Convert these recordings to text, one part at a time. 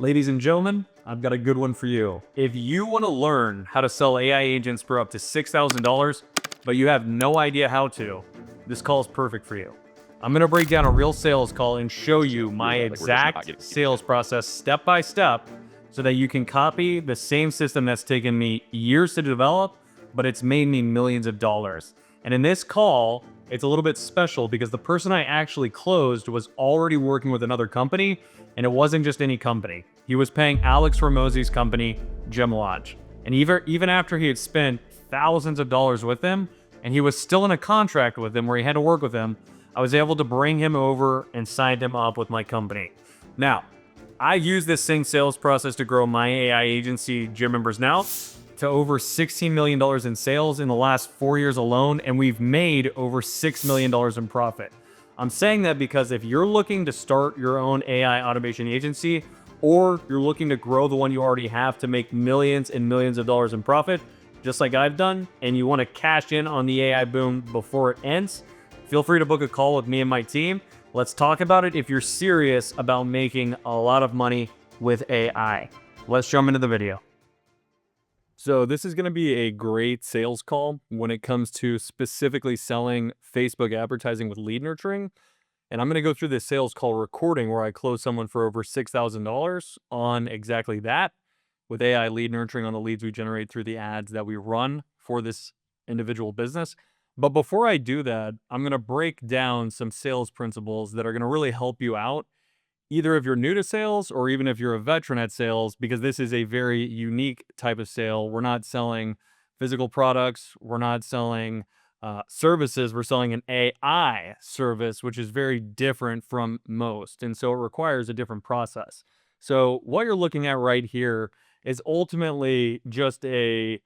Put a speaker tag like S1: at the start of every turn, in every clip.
S1: Ladies and gentlemen, I've got a good one for you. If you want to learn how to sell AI agents for up to $6,000, but you have no idea how to, this call is perfect for you. I'm going to break down a real sales call and show you my exact sales process step by step so that you can copy the same system that's taken me years to develop, but it's made me millions of dollars. And in this call, it's a little bit special because the person I actually closed was already working with another company, and it wasn't just any company. He was paying Alex Ramosey's company, Gem Lodge. And even after he had spent thousands of dollars with him, and he was still in a contract with him where he had to work with him, I was able to bring him over and sign him up with my company. Now, I use this same sales process to grow my AI agency, Gym Members Now, to over $16 million in sales in the last 4 years alone, and we've made over $6 million in profit. I'm saying that because if you're looking to start your own AI automation agency, or you're looking to grow the one you already have to make millions and millions of dollars in profit, just like I've done, and you want to cash in on the AI boom before it ends, feel free to book a call with me and my team. Let's talk about it if you're serious about making a lot of money with AI. Let's jump into the video. So this is going to be a great sales call when it comes to specifically selling Facebook advertising with lead nurturing. And I'm going to go through this sales call recording where I close someone for over $6,000 on exactly that with AI lead nurturing on the leads we generate through the ads that we run for this individual business. But before I do that, I'm going to break down some sales principles that are going to really help you out, either if you're new to sales or even if you're a veteran at sales, because this is a very unique type of sale. We're not selling physical products. We're not selling services. We're selling an AI service, which is very different from most. And so it requires a different process. So what you're looking at right here is ultimately just really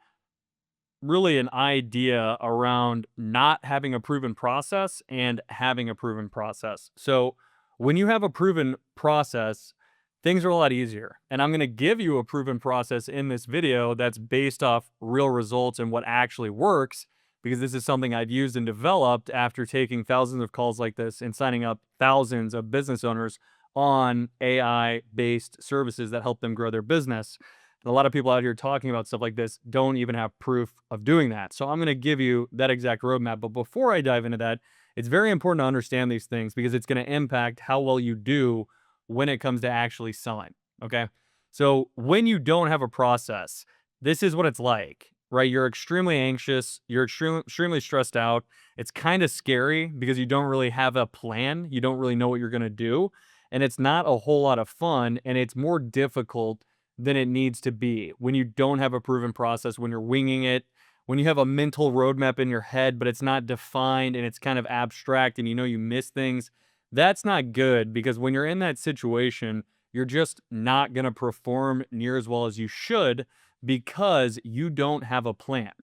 S1: an idea around not having a proven process and having a proven process. So when you have a proven process, things are a lot easier. And I'm going to give you a proven process in this video that's based off real results and what actually works, because this is something I've used and developed after taking thousands of calls like this and signing up thousands of business owners on AI-based services that help them grow their business. And a lot of people out here talking about stuff like this don't even have proof of doing that. So I'm going to give you that exact roadmap. But before I dive into that, it's very important to understand these things because it's going to impact how well you do when it comes to actually selling. Okay. So when you don't have a process, this is what it's like, right? You're extremely anxious. You're extremely stressed out. It's kind of scary because you don't really have a plan. You don't really know what you're going to do. And it's not a whole lot of fun. And it's more difficult than it needs to be when you don't have a proven process, when you're winging it, when you have a mental roadmap in your head, but it's not defined and it's kind of abstract and you know you miss things. That's not good because when you're in that situation, you're just not going to perform near as well as you should because you don't have a plan,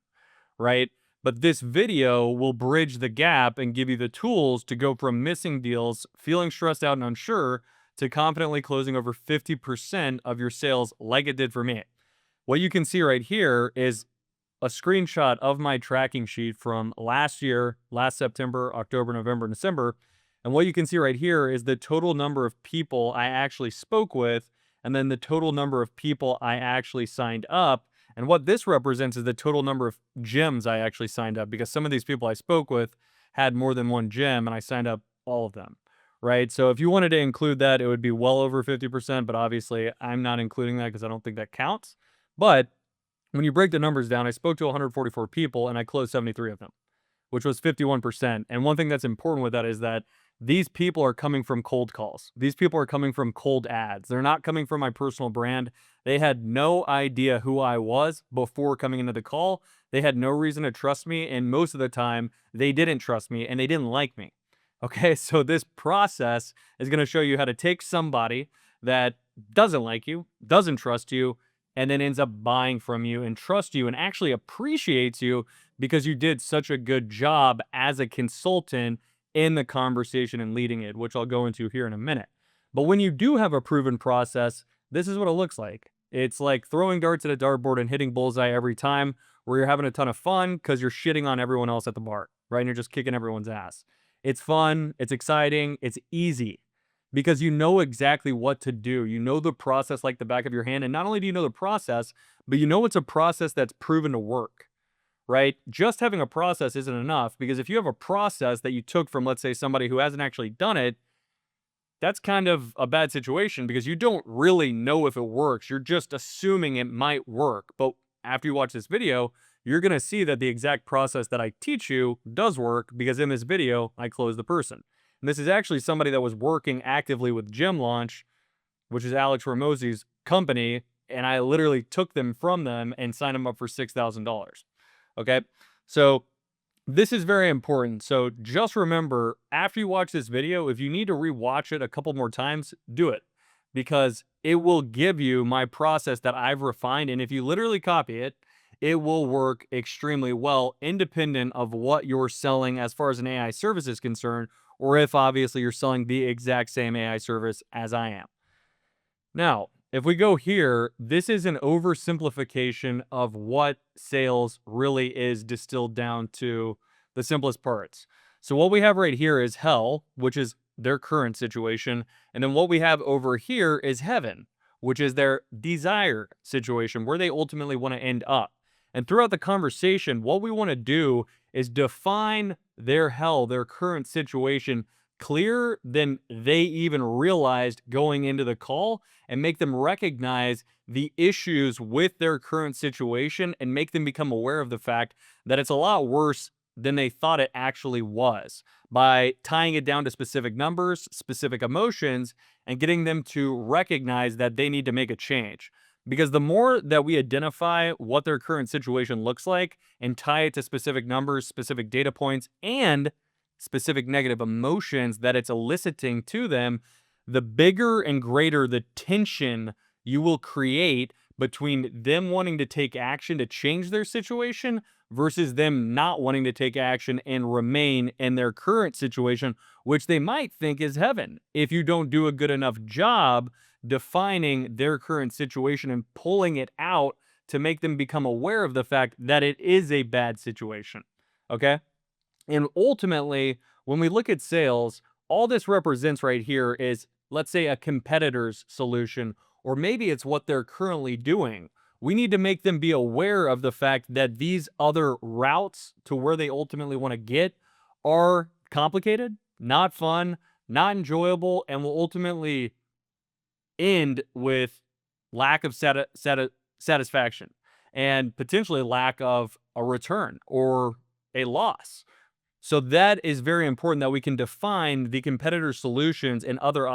S1: right? But this video will bridge the gap and give you the tools to go from missing deals, feeling stressed out and unsure, to confidently closing over 50% of your sales like it did for me. What you can see right here is a screenshot of my tracking sheet from last year, last September, October, November, and December. And what you can see right here is the total number of people I actually spoke with, and then the total number of people I actually signed up. And what this represents is the total number of gyms I actually signed up, because some of these people I spoke with had more than one gym, and I signed up all of them, right? So if you wanted to include that, it would be well over 50%, but obviously I'm not including that because I don't think that counts. But when you break the numbers down, I spoke to 144 people and I closed 73 of them, which was 51%. And one thing that's important with that is that these people are coming from cold calls. These people are coming from cold ads. They're not coming from my personal brand. They had no idea who I was before coming into the call. They had no reason to trust me. And most of the time, they didn't trust me and they didn't like me. Okay, so this process is going to show you how to take somebody that doesn't like you, doesn't trust you, and then ends up buying from you and trust you and actually appreciates you because you did such a good job as a consultant in the conversation and leading it, which I'll go into here in a minute. But when you do have a proven process, this is what it looks like. It's like throwing darts at a dartboard and hitting bullseye every time, where you're having a ton of fun because you're shitting on everyone else at the bar, right? And you're just kicking everyone's ass. It's fun, it's exciting, it's easy. because you know exactly what to do. You know the process like the back of your hand. And not only do you know the process, but you know it's a process that's proven to work, right? Just having a process isn't enough, because if you have a process that you took from, let's say, somebody who hasn't actually done it, that's kind of a bad situation because you don't really know if it works. You're just assuming it might work. But after you watch this video, you're going to see that the exact process that I teach you does work, because in this video, I close the person. And this is actually somebody that was working actively with Gym Launch, which is Alex Ramosey's company. And I literally took them from them and signed them up for $6,000. Okay. So this is very important. So just remember, after you watch this video, if you need to rewatch it a couple more times, do it, because it will give you my process that I've refined. And if you literally copy it, it will work extremely well, independent of what you're selling as far as an AI service is concerned, or if obviously you're selling the exact same AI service as I am. Now, if we go here, this is an oversimplification of what sales really is, distilled down to the simplest parts. So what we have right here is hell, which is their current situation. And then what we have over here is heaven, which is their desired situation, where they ultimately want to end up. And throughout the conversation, what we want to do is define their hell, their current situation, clearer than they even realized going into the call, and make them recognize the issues with their current situation and make them become aware of the fact that it's a lot worse than they thought it actually was, by tying it down to specific numbers, specific emotions, and getting them to recognize that they need to make a change. Because the more that we identify what their current situation looks like and tie it to specific numbers, specific data points, and specific negative emotions that it's eliciting to them, the bigger and greater the tension you will create between them wanting to take action to change their situation versus them not wanting to take action and remain in their current situation, which they might think is heaven, if you don't do a good enough job defining their current situation and pulling it out to make them become aware of the fact that it is a bad situation. Okay? And ultimately, when we look at sales, all this represents right here is, let's say, a competitor's solution, or maybe it's what they're currently doing. We need to make them be aware of the fact that these other routes to where they ultimately want to get are complicated, not fun, not enjoyable, and will ultimately end with lack of satisfaction, and potentially lack of a return or a loss. So that is very important, that we can define the competitor solutions and other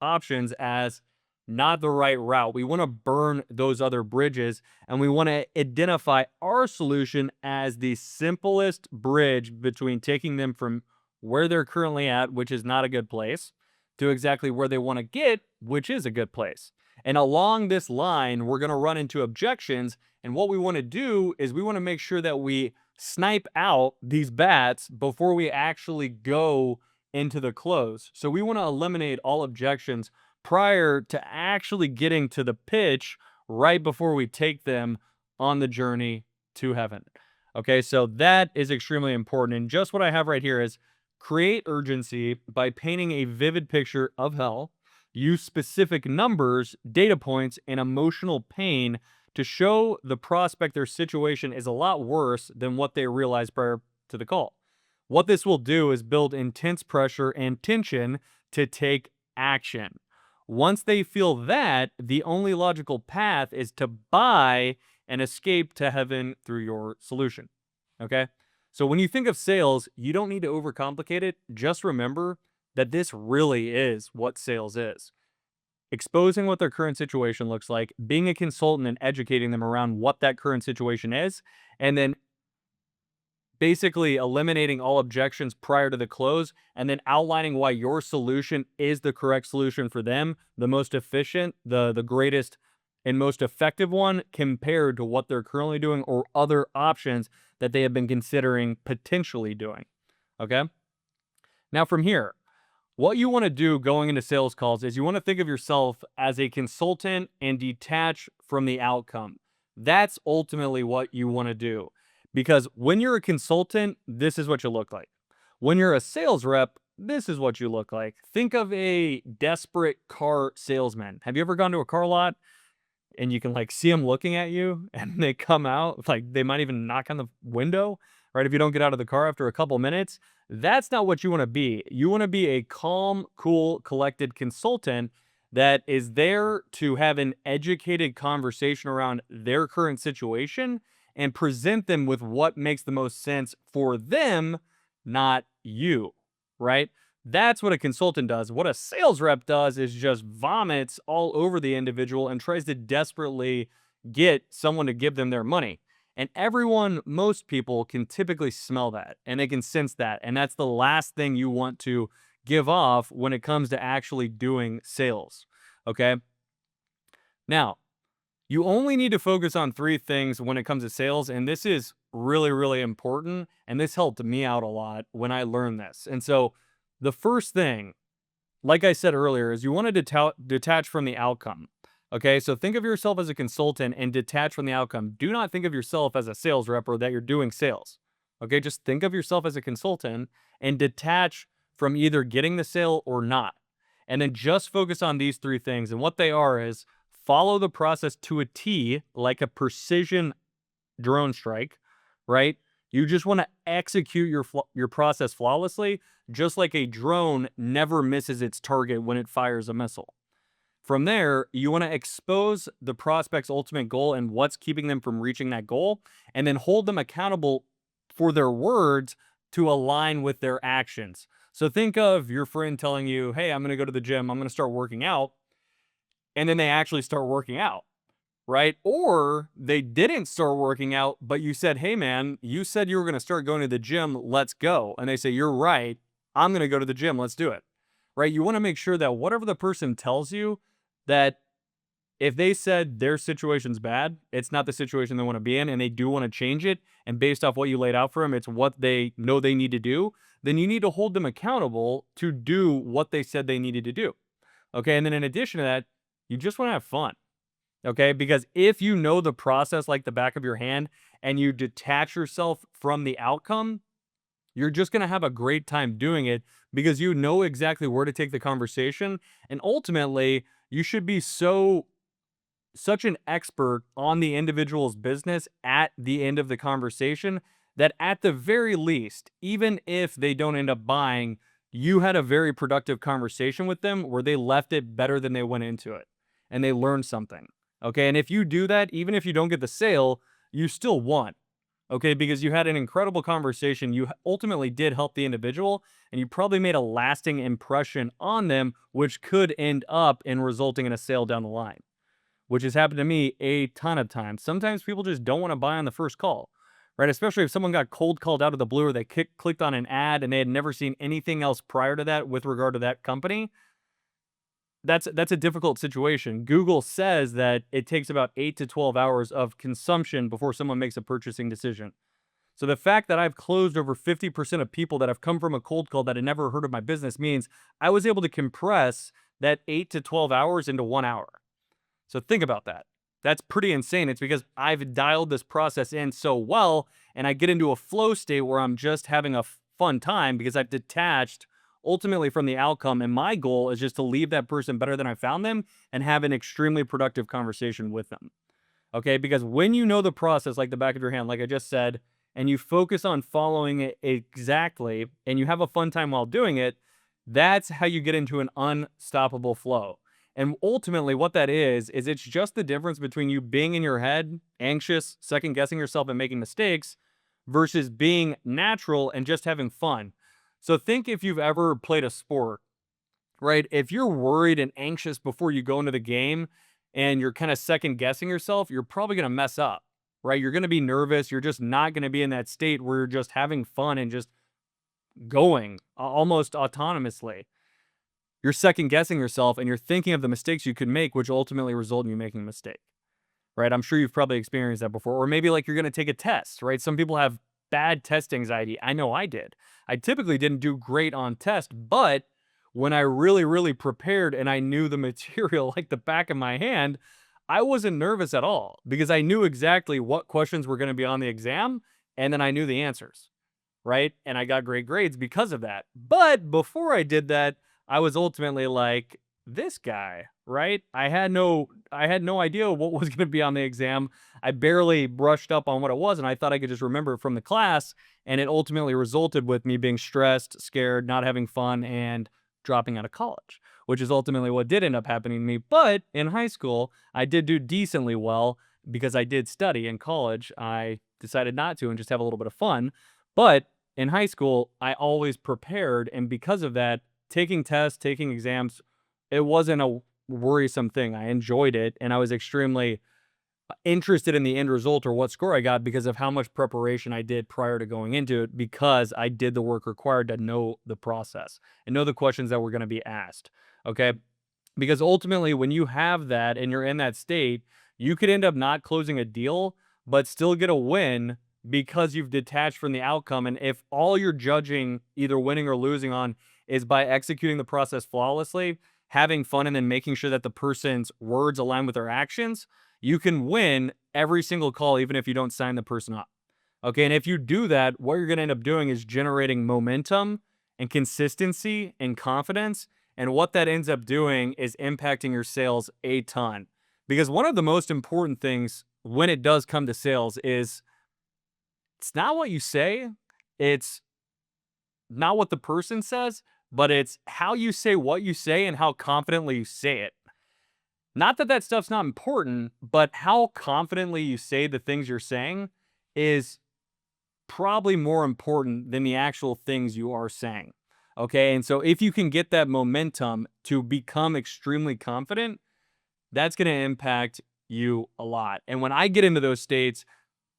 S1: options as not the right route. We want to burn those other bridges, and we want to identify our solution as the simplest bridge between taking them from where they're currently at, which is not a good place, to exactly where they want to get, which is a good place. And along this line, we're going to run into objections. And what we want to do is we want to make sure that we snipe out these bats before we actually go into the close. So we want to eliminate all objections prior to actually getting to the pitch, right before we take them on the journey to heaven. Okay, so that is extremely important. And just what I have right here is create urgency by painting a vivid picture of hell, use specific numbers, data points, and emotional pain to show the prospect their situation is a lot worse than what they realized prior to the call. What this will do is build intense pressure and tension to take action. Once they feel that, the only logical path is to buy and escape to heaven through your solution. Okay? So when you think of sales, you don't need to overcomplicate it. Just remember that this really is what sales is. Exposing what their current situation looks like, being a consultant and educating them around what that current situation is, and then basically eliminating all objections prior to the close, and then outlining why your solution is the correct solution for them, the most efficient, the greatest and most effective one compared to what they're currently doing or other options that they have been considering potentially doing. Okay? Now from here, what you want to do going into sales calls is you want to think of yourself as a consultant and detach from the outcome. That's ultimately what you want to do. Because when you're a consultant, this is what you look like. When you're a sales rep, this is what you look like. Think of a desperate car salesman. Have you ever gone to a car lot and you can like see them looking at you and they come out like they might even knock on the window, right? If you don't get out of the car after a couple minutes, that's not what you want to be. You want to be a calm, cool, collected consultant that is there to have an educated conversation around their current situation and present them with what makes the most sense for them, not you, right? That's what a consultant does. What a sales rep does is just vomits all over the individual and tries to desperately get someone to give them their money. And everyone, most people can typically smell that and they can sense that. And that's the last thing you want to give off when it comes to actually doing sales. Okay. Now, you only need to focus on three things when it comes to sales. And this is really, really important. And this helped me out a lot when I learned this. And so the first thing, like I said earlier, is you want to detach from the outcome. Okay, so think of yourself as a consultant and detach from the outcome. Do not think of yourself as a sales rep or that you're doing sales. Okay, just think of yourself as a consultant and detach from either getting the sale or not. And then just focus on these three things. And what they are is follow the process to a T, like a precision drone strike, right? You just want to execute your process flawlessly, just like a drone never misses its target when it fires a missile. From there, you want to expose the prospect's ultimate goal and what's keeping them from reaching that goal, and then hold them accountable for their words to align with their actions. So think of your friend telling you, "Hey, I'm going to go to the gym. I'm going to start working out." And then they actually start working out, right? Or they didn't start working out, but you said, "Hey man, you said you were going to start going to the gym. Let's go." And they say, "You're right. I'm going to go to the gym. Let's do it." Right? You want to make sure that whatever the person tells you, that if they said their situation's bad, it's not the situation they want to be in and they do want to change it, and based off what you laid out for them, it's what they know they need to do, then you need to hold them accountable to do what they said they needed to do. Okay? And then in addition to that, you just want to have fun. Okay? Because if you know the process like the back of your hand and you detach yourself from the outcome, you're just going to have a great time doing it because you know exactly where to take the conversation. And ultimately, you should be such an expert on the individual's business at the end of the conversation that at the very least, even if they don't end up buying, you had a very productive conversation with them where they left it better than they went into it and they learned something. Okay. And if you do that, even if you don't get the sale, you still won. Okay. Because you had an incredible conversation. You ultimately did help the individual and you probably made a lasting impression on them, which could end up in resulting in a sale down the line, which has happened to me a ton of times. Sometimes people just don't want to buy on the first call, right? Especially if someone got cold called out of the blue or they clicked on an ad and they had never seen anything else prior to that with regard to that company. That's a difficult situation. Google says that it takes about 8 to 12 hours of consumption before someone makes a purchasing decision. So the fact that I've closed over 50% of people that have come from a cold call that had never heard of my business means I was able to compress that 8 to 12 hours into 1 hour. So think about that. That's pretty insane. It's because I've dialed this process in so well, and I get into a flow state where I'm just having a fun time because I've detached ultimately from the outcome. And my goal is just to leave that person better than I found them and have an extremely productive conversation with them. Okay. Because when you know the process like the back of your hand, like I just said, and you focus on following it exactly, and you have a fun time while doing it, that's how you get into an unstoppable flow. And ultimately, what that is it's just the difference between you being in your head, anxious, second guessing yourself, and making mistakes versus being natural and just having fun. So think if you've ever played a sport, right? If you're worried and anxious before you go into the game and you're kind of second guessing yourself, you're probably going to mess up, right? You're going to be nervous. You're just not going to be in that state where you're just having fun and just going almost autonomously. You're second guessing yourself and you're thinking of the mistakes you could make, which ultimately result in you making a mistake, right? I'm sure you've probably experienced that before. Or maybe like you're going to take a test, right? Some people have bad test anxiety. I know I did. I typically didn't do great on test, but when I really, really prepared and I knew the material like the back of my hand, I wasn't nervous at all because I knew exactly what questions were going to be on the exam and then I knew the answers. right? And I got great grades because of that. But before I did that, I was ultimately like, this guy, right? I had no idea what was going to be on the exam. I barely brushed up on what it was, and I thought I could just remember it from the class, and it ultimately resulted with me being stressed, scared, not having fun, and dropping out of college, which is ultimately what did end up happening to me. But in high school, I did do decently well because I did study. In college, I decided not to and just have a little bit of fun. But in high school, I always prepared, and because of that, taking tests, taking exams, it wasn't a worrisome thing. I enjoyed it, and I was extremely interested in the end result or what score I got because of how much preparation I did prior to going into it, because I did the work required to know the process and know the questions that were going to be asked. Okay. Because ultimately, when you have that and you're in that state, you could end up not closing a deal, but still get a win because you've detached from the outcome. And if all you're judging, either winning or losing on, is by executing the process flawlessly, having fun, and then making sure that the person's words align with their actions, you can win every single call, even if you don't sign the person up. Okay. And if you do that, what you're going to end up doing is generating momentum and consistency and confidence. And what that ends up doing is impacting your sales a ton. Because one of the most important things when it does come to sales is it's not what you say, it's not what the person says, but it's how you say what you say and how confidently you say it. Not that that stuff's not important, but how confidently you say the things you're saying is probably more important than the actual things you are saying. Okay. And so if you can get that momentum to become extremely confident, that's going to impact you a lot. And when I get into those states,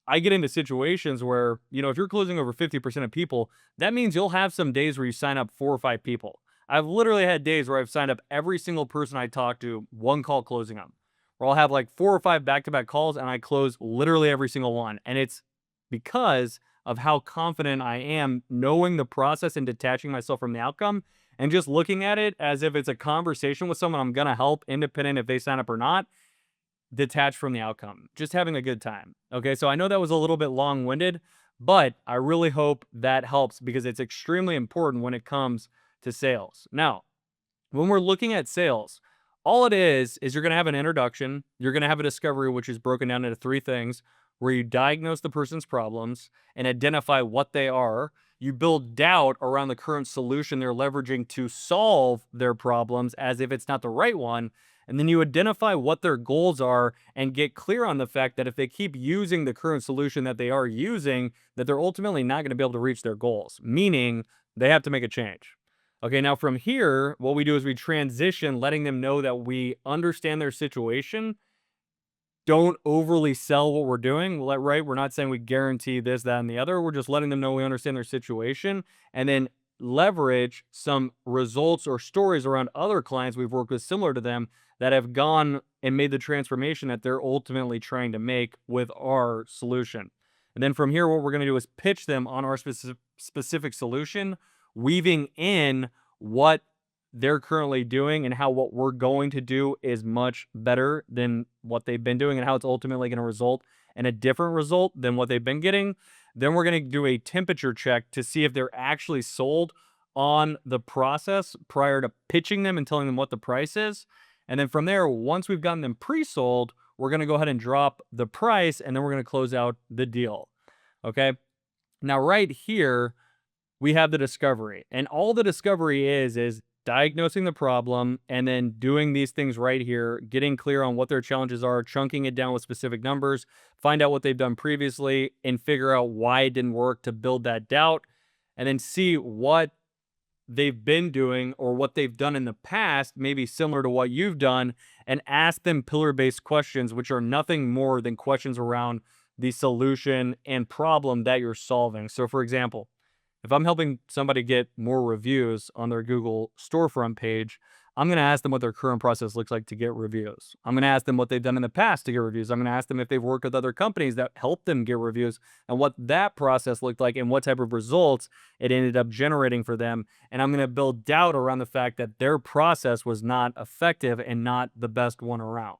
S1: I get into situations where, if you're closing over 50% of people, that means you'll have some days where you sign up 4 or 5 people. I've literally had days where I've signed up every single person I talk to, one call closing them. Where I'll have like 4 or 5 back-to-back calls and I close literally every single one. And it's because of how confident I am knowing the process and detaching myself from the outcome and just looking at it as if it's a conversation with someone I'm going to help, independent if they sign up or not, detached from the outcome, just having a good time. Okay, so I know that was a little bit long winded, but I really hope that helps because it's extremely important when it comes to sales. Now, when we're looking at sales, all it is you're going to have an introduction, you're going to have a discovery, which is broken down into 3 things where you diagnose the person's problems and identify what they are. You build doubt around the current solution they're leveraging to solve their problems as if it's not the right one. And then you identify what their goals are and get clear on the fact that if they keep using the current solution that they are using, that they're ultimately not going to be able to reach their goals, meaning they have to make a change. Okay, now from here, what we do is we transition, letting them know that we understand their situation. Don't overly sell what we're doing, right? We're not saying we guarantee this, that, and the other. We're just letting them know we understand their situation and then leverage some results or stories around other clients we've worked with similar to them that have gone and made the transformation that they're ultimately trying to make with our solution. And then from here, what we're going to do is pitch them on our specific solution, weaving in what they're currently doing and how what we're going to do is much better than what they've been doing and how it's ultimately going to result in a different result than what they've been getting. Then we're going to do a temperature check to see if they're actually sold on the process prior to pitching them and telling them what the price is. And then from there, once we've gotten them pre-sold, we're going to go ahead and drop the price and then we're going to close out the deal. Okay. Now, right here, we have the discovery. And all the discovery is diagnosing the problem and then doing these things right here, getting clear on what their challenges are, chunking it down with specific numbers, find out what they've done previously, and figure out why it didn't work to build that doubt, and then see what they've been doing or what they've done in the past, maybe similar to what you've done, and ask them pillar-based questions, which are nothing more than questions around the solution and problem that you're solving. So for example, if I'm helping somebody get more reviews on their Google storefront page, I'm going to ask them what their current process looks like to get reviews. I'm going to ask them what they've done in the past to get reviews. I'm going to ask them if they've worked with other companies that help them get reviews and what that process looked like and what type of results it ended up generating for them. And I'm going to build doubt around the fact that their process was not effective and not the best one around.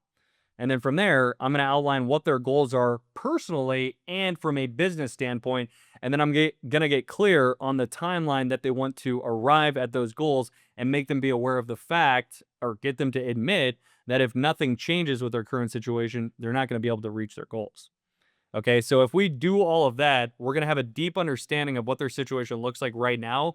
S1: And then from there, I'm going to outline what their goals are personally and from a business standpoint. And then I'm going to get clear on the timeline that they want to arrive at those goals and make them be aware of the fact or get them to admit that if nothing changes with their current situation, they're not going to be able to reach their goals. Okay, so if we do all of that, we're going to have a deep understanding of what their situation looks like right now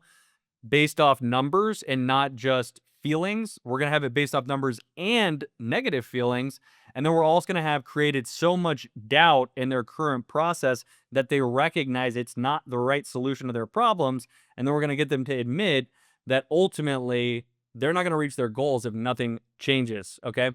S1: based off numbers and not just feelings. We're going to have it based off numbers and negative feelings. And then we're also going to have created so much doubt in their current process that they recognize it's not the right solution to their problems. And then we're going to get them to admit that ultimately they're not going to reach their goals if nothing changes. Okay.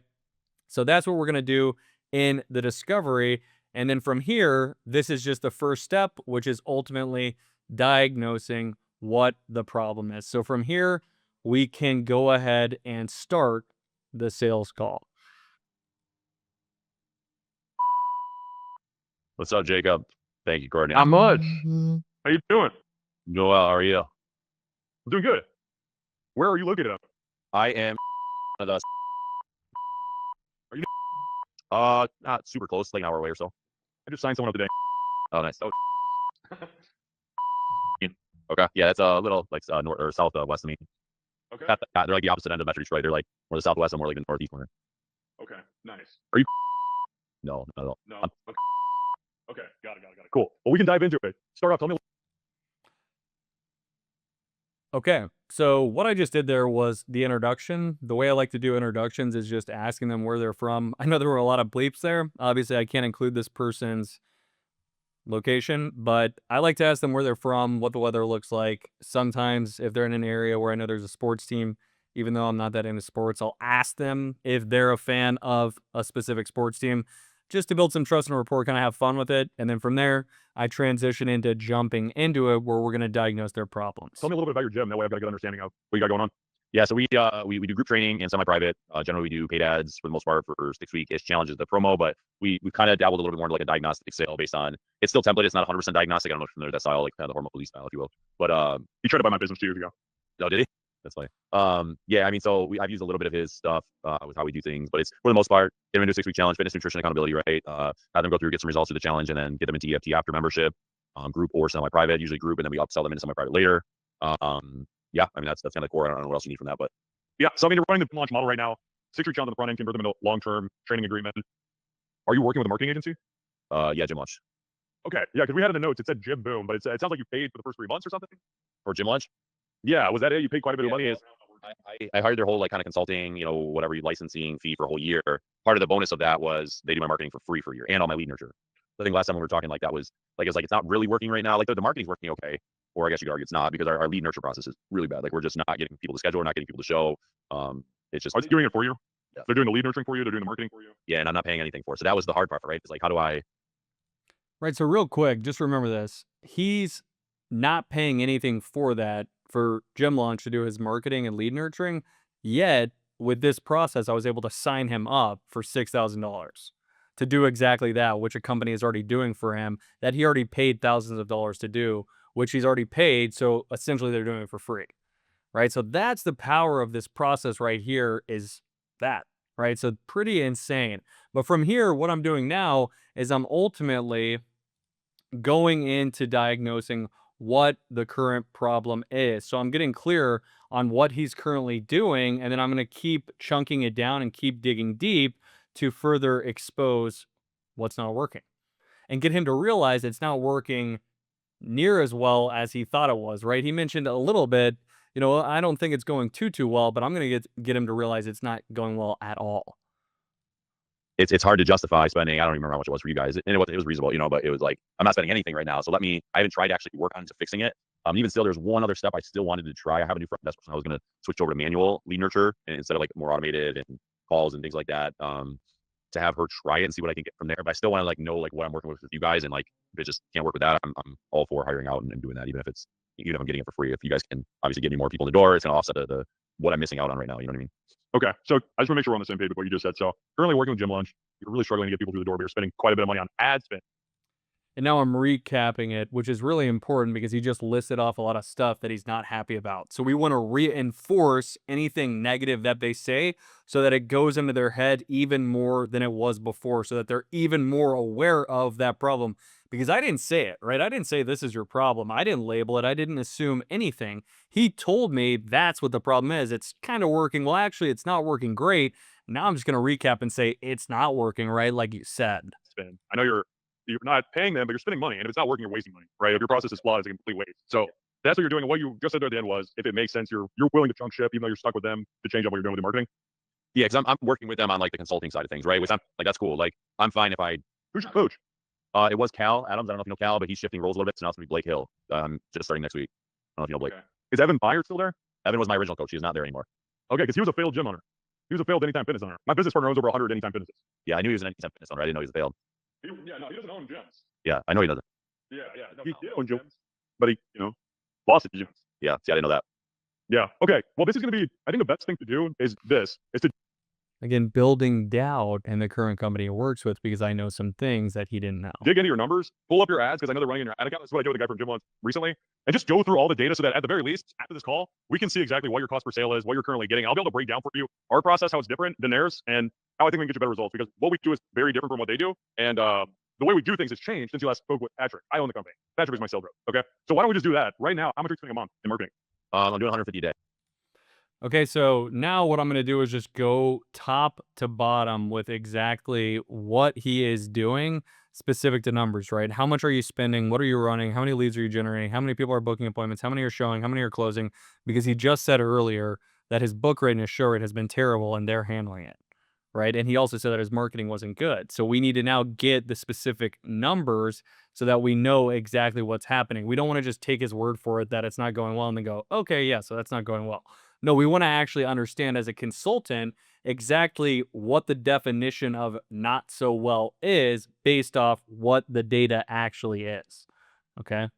S1: So that's what we're going to do in the discovery. And then from here, this is just the first step, which is ultimately diagnosing what the problem is. So from here, we can go ahead and start the sales call.
S2: What's up, Jacob? Thank you, Courtney.
S3: Not much. How you doing?
S2: Doing well. How are you?
S3: I'm doing good. Where are you located at?
S2: I am one of the.
S3: Are you?
S2: Not super close, like an hour away or so.
S3: I just signed someone up today.
S2: Oh, nice. Oh, okay. Yeah, that's a little like north or southwest of me.
S3: Okay.
S2: They're like the opposite end of Metro Detroit. They're like more the southwest. I'm more like the northeast corner.
S3: Okay. Nice.
S2: Are you? No, not at all.
S3: No. Okay. Got it. Cool. Well, we can dive into it. Start off. Tell me.
S1: Okay, so what I just did there was the introduction. The way I like to do introductions is just asking them where they're from. I know there were a lot of bleeps there. Obviously, I can't include this person's location, but I like to ask them where they're from, what the weather looks like. Sometimes if they're in an area where I know there's a sports team, even though I'm not that into sports, I'll ask them if they're a fan of a specific sports team just to build some trust and rapport, kind of have fun with it. And then from there, I transition into jumping into it where we're going to diagnose their problems.
S3: Tell me a little bit about your gym. That way I've got a good understanding of what you got going on.
S2: Yeah, so we do group training and semi-private. Generally, we do paid ads for the most part for 6-week-ish challenges, the promo, but we kind of dabbled a little bit more into like a diagnostic sale based on, it's still template. It's not 100% diagnostic. I don't know if you're familiar with that style, like kind of the hormone police style, if you will. But
S3: He tried to buy my business 2 years ago.
S2: oh, did he? That's funny. Yeah, I mean, so I've used a little bit of his stuff with how we do things, but it's for the most part, get them into a 6-week challenge, fitness, nutrition, accountability, right? Have them go through, get some results through the challenge, and then get them into EFT after membership, group or semi-private, usually group, and then we upsell them into semi-private later. Yeah, I mean, that's kind of the core. I don't know what else you need from that, but
S3: yeah. So I mean, you're running the launch model right now. 6-week challenge on the front end, convert them into long-term training agreement. Are you working with a marketing agency?
S2: yeah, Gym Launch.
S3: Okay. Yeah, because we had in the notes, it said Gym Boom, but it sounds like you paid for the first 3 months or something.
S2: For Gym Launch?
S3: Yeah, was that it? You paid quite a bit of money.
S2: I hired their whole like kind of consulting, whatever licensing fee for a whole year. Part of the bonus of that was they do my marketing for free for a year and all my lead nurture. I think last time when we were talking, like that was like it's not really working right now. Like the marketing's working okay, or I guess you could argue it's not because our lead nurture process is really bad. Like we're just not getting people to schedule, we're not getting people to show. It's just
S3: are they doing it for you?
S2: Yeah.
S3: They're doing the lead nurturing for you. They're doing the marketing for you.
S2: Yeah, and I'm not paying anything for it. So that was the hard part, right? It's like how do I?
S1: Right, so real quick, just remember this. He's not paying anything for that for Gym Launch to do his marketing and lead nurturing. Yet, with this process, I was able to sign him up for $6,000 to do exactly that, which a company is already doing for him, that he already paid thousands of dollars to do, which he's already paid. So essentially, they're doing it for free. Right, so that's the power of this process right here is that. Right, so pretty insane. But from here, what I'm doing now is I'm ultimately going into diagnosing what the current problem is. So I'm getting clear on what he's currently doing, and then I'm going to keep chunking it down and keep digging deep to further expose what's not working and get him to realize it's not working near as well as he thought it was, right? He mentioned a little bit, I don't think it's going too well, but I'm going to get him to realize it's not going well at all.
S2: It's hard to justify spending. I don't even remember how much it was for you guys, and it was reasonable, but it was like I'm not spending anything right now. So I haven't tried to actually work on to fixing it. Even still, there's one other step I still wanted to try. I have a new front desk person. I was going to switch over to manual lead nurture instead of like more automated and calls and things like that. To have her try it and see what I can get from there. But I still want to like know like what I'm working with you guys, and like if it just can't work with that, I'm all for hiring out and doing that, even if I'm getting it for free. If you guys can obviously get me more people in the door, it's going to offset the what I'm missing out on right now. You know what I mean?
S3: Okay, so I just want to make sure we're on the same page with what you just said. So currently working with Gym Launch, you're really struggling to get people through the door, but you're spending quite a bit of money on ad spend.
S1: And now I'm recapping it, which is really important because he just listed off a lot of stuff that he's not happy about. So we want to reinforce anything negative that they say so that it goes into their head even more than it was before, so that they're even more aware of that problem. Because I didn't say it, right? I didn't say this is your problem. I didn't label it. I didn't assume anything. He told me that's what the problem is. It's kind of working. Well, actually, it's not working great. Now I'm just going to recap and say it's not working, right? Like you said.
S3: Spend. I know you're not paying them, but you're spending money, and if it's not working, you're wasting money, right? If your process is flawed, it's a complete waste. So that's what you're doing. And what you just said there at the end was, if it makes sense, you're willing to jump ship, even though you're stuck with them, to change up what you're doing with your marketing.
S2: Yeah, because I'm working with them on like the consulting side of things, right? Which I'm like, that's cool. Like, I'm fine if I.
S3: Who's your coach?
S2: It was Cal Adams. I don't know if you know Cal, but he's shifting roles a little bit. So now it's gonna be Blake Hill. Just starting next week. I don't know if you know Blake.
S3: Okay. Is Evan Byard still there?
S2: Evan was my original coach. He's not there anymore.
S3: Okay, because he was a failed gym owner. He was a failed Anytime Fitness owner. My business partner owns over 100 Anytime Fitnesses.
S2: Yeah, I knew he was an Anytime Fitness owner. I didn't know he was a failed.
S3: No, he doesn't own gyms.
S2: Yeah, I know he doesn't.
S3: Yeah. No, he did own gyms, but he, lost it to gyms.
S2: Yeah, see, I didn't know that.
S3: Yeah. Okay. Well, this is going to be, I think the best thing to do is to
S1: Again, building doubt in the current company he works with because I know some things that he didn't know.
S3: dig into your numbers, pull up your ads, because I know they're running in your ad account. That's what I did with a guy from Gym Once recently. And just go through all the data so that at the very least, after this call, we can see exactly what your cost per sale is, what you're currently getting. I'll be able to break down for you our process, how it's different than theirs, and how I think we can get you better results, because what we do is very different from what they do. And the way we do things has changed since you last spoke with Patrick. I own the company. Patrick is my sales rep. Okay. So why don't we just do that right now? How much are you spending a month in marketing?
S2: I'm doing 150 a day.
S1: Okay, so now what I'm going to do is just go top to bottom with exactly what he is doing specific to numbers, right? How much are you spending? What are you running? How many leads are you generating? How many people are booking appointments? How many are showing? How many are closing? Because he just said earlier that his book rate and his show rate has been terrible and they're handling it, right? And he also said that his marketing wasn't good. So we need to now get the specific numbers so that we know exactly what's happening. We don't want to just take his word for it that it's not going well and then go, okay, yeah, so that's not going well. No, we want to actually understand as a consultant exactly what the definition of not so well is based off what the data actually is. Okay.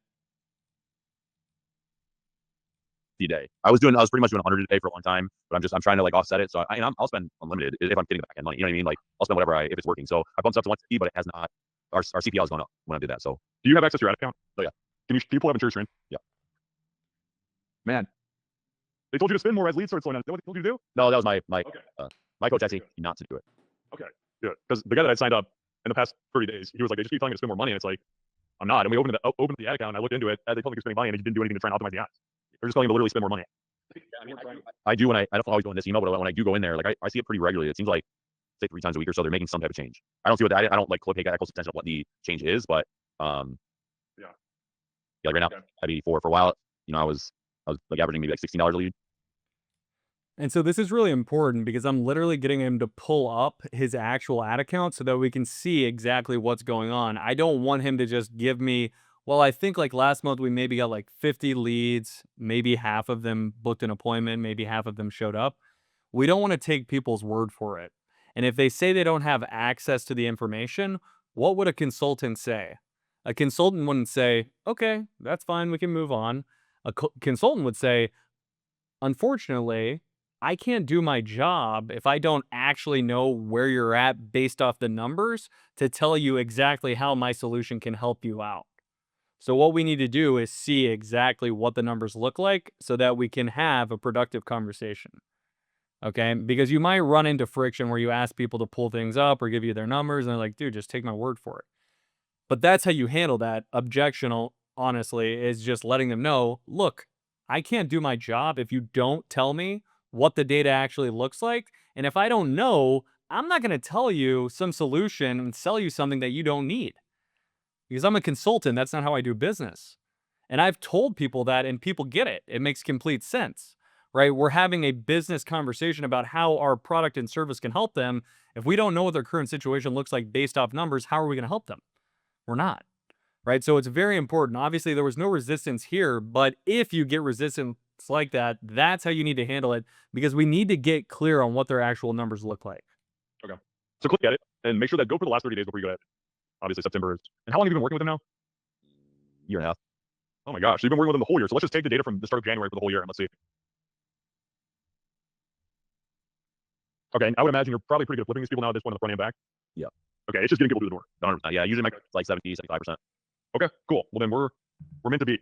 S2: A day. I was pretty much doing 100 a day for a long time, but I'm trying to like offset it. So I'll spend unlimited if I'm getting the back end money. You know what I mean? Like, I'll spend whatever if it's working. So I bumped up to 150, but it has not. Our CPL has gone up when I did that. So
S3: Do you have access to your ad account?
S2: Oh, yeah.
S3: Can you pull up and share your screen?
S2: Yeah.
S3: Man, they told you to spend more as leads started slowing down. Is that what they told you to do?
S2: No, that was my
S3: Okay.
S2: my coach actually not to do it.
S3: Okay, good. Because the guy that I signed up in the past 30 days, he was like, they just keep telling me to spend more money. And it's like, I'm not. And we opened the ad account and I looked into it. They told me to spend money and he didn't do anything to try and optimize the ads. They're just telling me to literally spend more money.
S2: I do when I don't always go in this email, but when I do go in there, like I see it pretty regularly. It seems like say 3 times a week or so, they're making some type of change. I don't see what I don't like close attention of what the change is, but
S3: Yeah.
S2: like right now,
S3: Okay.
S2: heavy for a while, I was like averaging maybe like $16 a lead.
S1: And so this is really important because I'm literally getting him to pull up his actual ad account so that we can see exactly what's going on. I don't want him to just give me, well, I think like last month we maybe got like 50 leads, maybe half of them booked an appointment, maybe half of them showed up. We don't want to take people's word for it. And if they say they don't have access to the information, what would a consultant say? A consultant wouldn't say, okay, that's fine, we can move on. A consultant would say, unfortunately, I can't do my job if I don't actually know where you're at based off the numbers to tell you exactly how my solution can help you out. So what we need to do is see exactly what the numbers look like so that we can have a productive conversation. Okay? Because you might run into friction where you ask people to pull things up or give you their numbers and they're like, dude, just take my word for it. But that's how you handle that. Objectional, honestly, is just letting them know, look, I can't do my job if you don't tell me what the data actually looks like. And if I don't know, I'm not going to tell you some solution and sell you something that you don't need. Because I'm a consultant, that's not how I do business. And I've told people that and people get it. It makes complete sense, right? We're having a business conversation about how our product and service can help them. If we don't know what their current situation looks like based off numbers, how are we going to help them? We're not, right? So it's very important. Obviously, there was no resistance here, but if you get resistance like that, that's how you need to handle it because we need to get clear on what their actual numbers look like.
S3: Okay. So click at it and make sure that go for the last 30 days before you go ahead. Obviously, September is. And how long have you been working with them now?
S2: Year and a half.
S3: Oh my gosh. So you've been working with them the whole year. So let's just take the data from the start of January for the whole year and let's see. Okay. And I would imagine you're probably pretty good at flipping these people now at this point on the front and back.
S2: Yeah.
S3: Okay. It's just getting people through the door.
S2: 100%. Yeah, usually my like 70, 75%.
S3: Okay, cool. Well, then we're meant to be.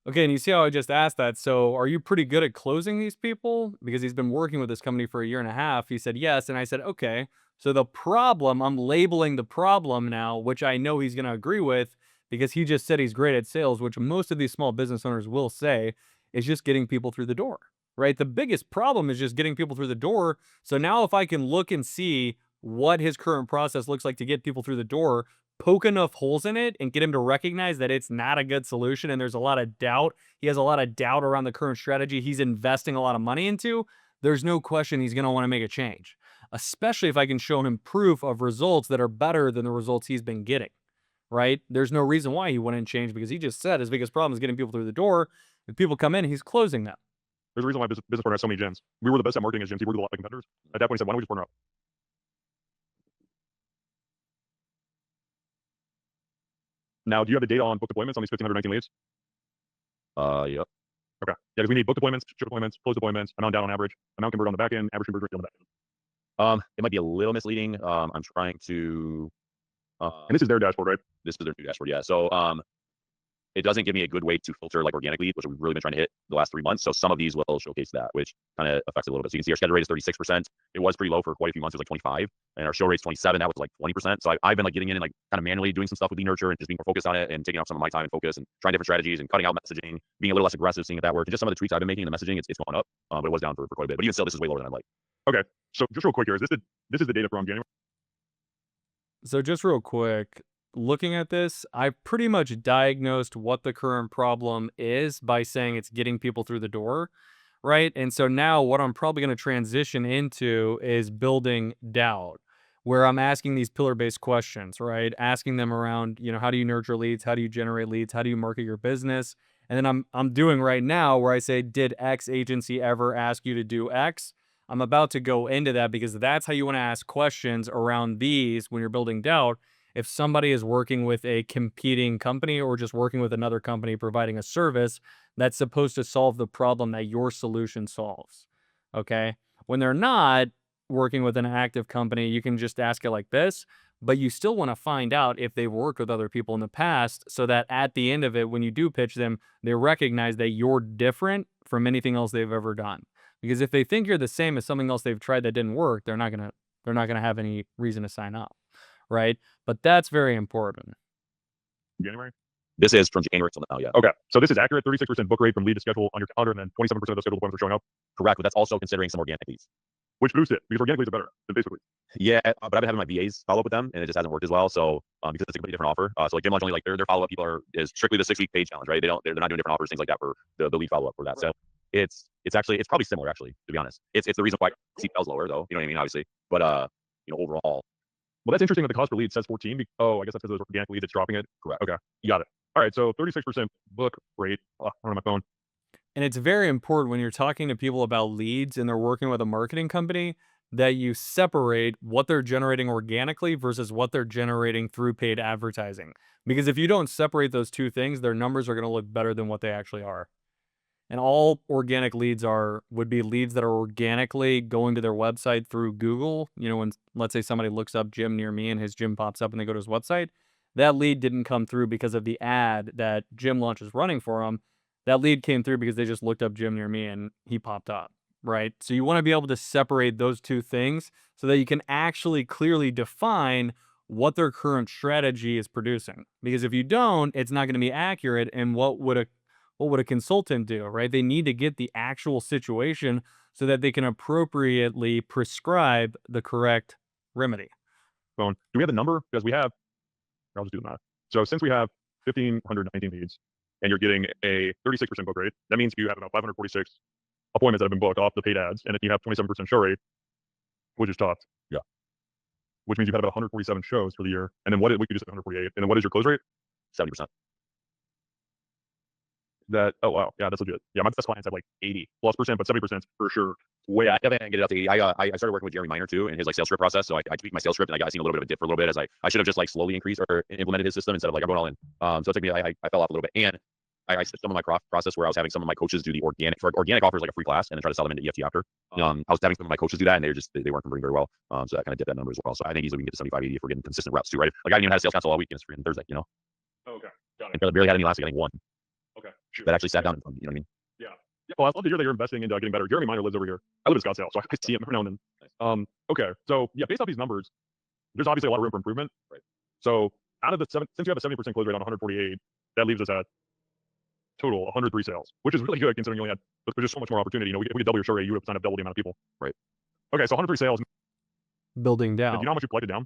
S1: Okay, and you see how I just asked that. So, are you pretty good at closing these people? Because he's been working with this company for a year and a half. He said yes, and I said okay. So the problem, I'm labeling the problem now, which I know he's going to agree with because he just said he's great at sales, which most of these small business owners will say is just getting people through the door. Right? The biggest problem is just getting people through the door. So now if I can look and see what his current process looks like to get people through the door, poke enough holes in it and get him to recognize that it's not a good solution and there's a lot of doubt. He has a lot of doubt around the current strategy he's investing a lot of money into. There's no question he's going to want to make a change, especially if I can show him proof of results that are better than the results he's been getting, right? There's no reason why he wouldn't change because he just said his biggest problem is getting people through the door. If people come in, he's closing them.
S3: There's a reason why business partner has so many gyms. We were the best at marketing as gyms. He worked with a lot of competitors. At that point, he said, "Why don't we just partner up?" Now, do you have the data on book deployments on these 1,519 leads?
S2: Yep.
S3: Okay. Yeah, because we need book deployments, ship deployments, close deployments, amount down on average, amount converted on the back end, average conversion rate on the back end.
S2: It might be a little misleading. I'm trying to.
S3: And this is their dashboard, right?
S2: This is their new dashboard, yeah. So it doesn't give me a good way to filter like organic leads, which we've really been trying to hit the last 3 months. So some of these will showcase that, which kind of affects it a little bit. So you can see our schedule rate is 36%. It was pretty low for quite a few months. It was like 25, and our show rate's 27. That was like 20%. So I've been like getting in and like kind of manually doing some stuff with the nurture and just being more focused on it and taking off some of my time and focus and trying different strategies and cutting out messaging, being a little less aggressive, seeing if that works. And just some of the tweaks I've been making in the messaging, it's gone up, but it was down for quite a bit. But even still, this is way lower than I'd like.
S3: Okay. So just real quick here, this is the data from January.
S1: So just real quick, looking at this, I pretty much diagnosed what the current problem is by saying it's getting people through the door, right? And so now what I'm probably going to transition into is building doubt, where I'm asking these pillar-based questions, right? Asking them around, how do you nurture leads? How do you generate leads? How do you market your business? And then I'm doing right now where I say, did X agency ever ask you to do X? I'm about to go into that because that's how you want to ask questions around these when you're building doubt. If somebody is working with a competing company or just working with another company providing a service that's supposed to solve the problem that your solution solves, okay? When they're not working with an active company, you can just ask it like this, but you still want to find out if they've worked with other people in the past so that at the end of it, when you do pitch them, they recognize that you're different from anything else they've ever done. Because if they think you're the same as something else they've tried that didn't work, they're not gonna have any reason to sign up, right? But that's very important.
S3: January.
S2: This is from January till now, yeah.
S3: Okay. So this is accurate. 36% book rate from lead to schedule on your calendar, and then 27% of those scheduled appointments are showing up.
S2: Correct, but that's also considering some organic leads.
S3: Which boosts it because organic leads are better than Facebook leads.
S2: Yeah, but I've been having my VAs follow up with them, and it just hasn't worked as well. So because it's a completely different offer. So like Gym Launch only like their follow up people is strictly the 6-week paid challenge, right? They're not doing different offers, things like that for the lead follow up for that. Right. So it's probably similar actually, to be honest. It's the reason why CPL is lower though. You know what I mean? Obviously, but overall.
S3: Well, that's interesting that the cost per lead says 14. Oh, I guess that's because those organic leads, it's dropping it.
S2: Correct.
S3: Okay, you got it. All right, so 36% book rate. I'm on my phone.
S1: And it's very important when you're talking to people about leads and they're working with a marketing company that you separate what they're generating organically versus what they're generating through paid advertising. Because if you don't separate those two things, their numbers are going to look better than what they actually are. And all organic leads would be leads that are organically going to their website through Google. When let's say somebody looks up gym near me and his gym pops up and they go to his website, that lead didn't come through because of the ad that Gym Launch is running for them. That lead came through because they just looked up gym near me and he popped up, right? So you want to be able to separate those two things so that you can actually clearly define what their current strategy is producing. Because if you don't, it's not going to be accurate. And what would a consultant do, right? They need to get the actual situation so that they can appropriately prescribe the correct remedy.
S3: Phone. Do we have the number? Because we have, I'll just do the math. So since we have 1,519 leads and you're getting a 36% book rate, that means you have about 546 appointments that have been booked off the paid ads. And if you have 27% show rate, which is topped.
S2: Yeah.
S3: Which means you've had about 147 shows for the year. And then we could just 148. And then what is your close rate?
S2: 70%.
S3: Oh wow, yeah, that's legit. Yeah, my best clients have like 80+%, but 70% for sure.
S2: Yeah, I definitely get it up to 80. I started working with Jeremy Miner too in his like sales script process. So I tweaked my sales script and I seen a little bit of a dip for a little bit as I should have just like slowly increased or implemented his system instead of like I'm going all in. So it took me I fell off a little bit, and I switched some of my process where I was having some of my coaches do the organic offers like a free class and then try to sell them into EFT after. I was having some of my coaches do that and they weren't converting very well. So that kind of dipped that number as well. So I think easily we can get to 75, 80 if we're getting consistent reps too, right? Like I didn't even have a sales council all week and it's freaking Thursday,
S3: it.
S2: And barely had any last week. I think one
S3: Okay. Shoot.
S2: that actually sat down. You know what I mean?
S3: Yeah. Yeah. Well, I'd love to hear that you're investing into getting better. Jeremy Miner lives over here. I live in Scottsdale, so I see him every now and then. Okay. So yeah, based off these numbers, there's obviously a lot of room for improvement.
S2: Right.
S3: So out of the since you have a 70% close rate on 148, that leaves us at total 103 sales, which is really good considering you only had there's just so much more opportunity. You know, if we could double your show rate, you would have double the amount of people.
S2: Right.
S3: Okay, so 103 sales.
S1: Building
S3: Do you
S1: down.
S3: know how much you collected down?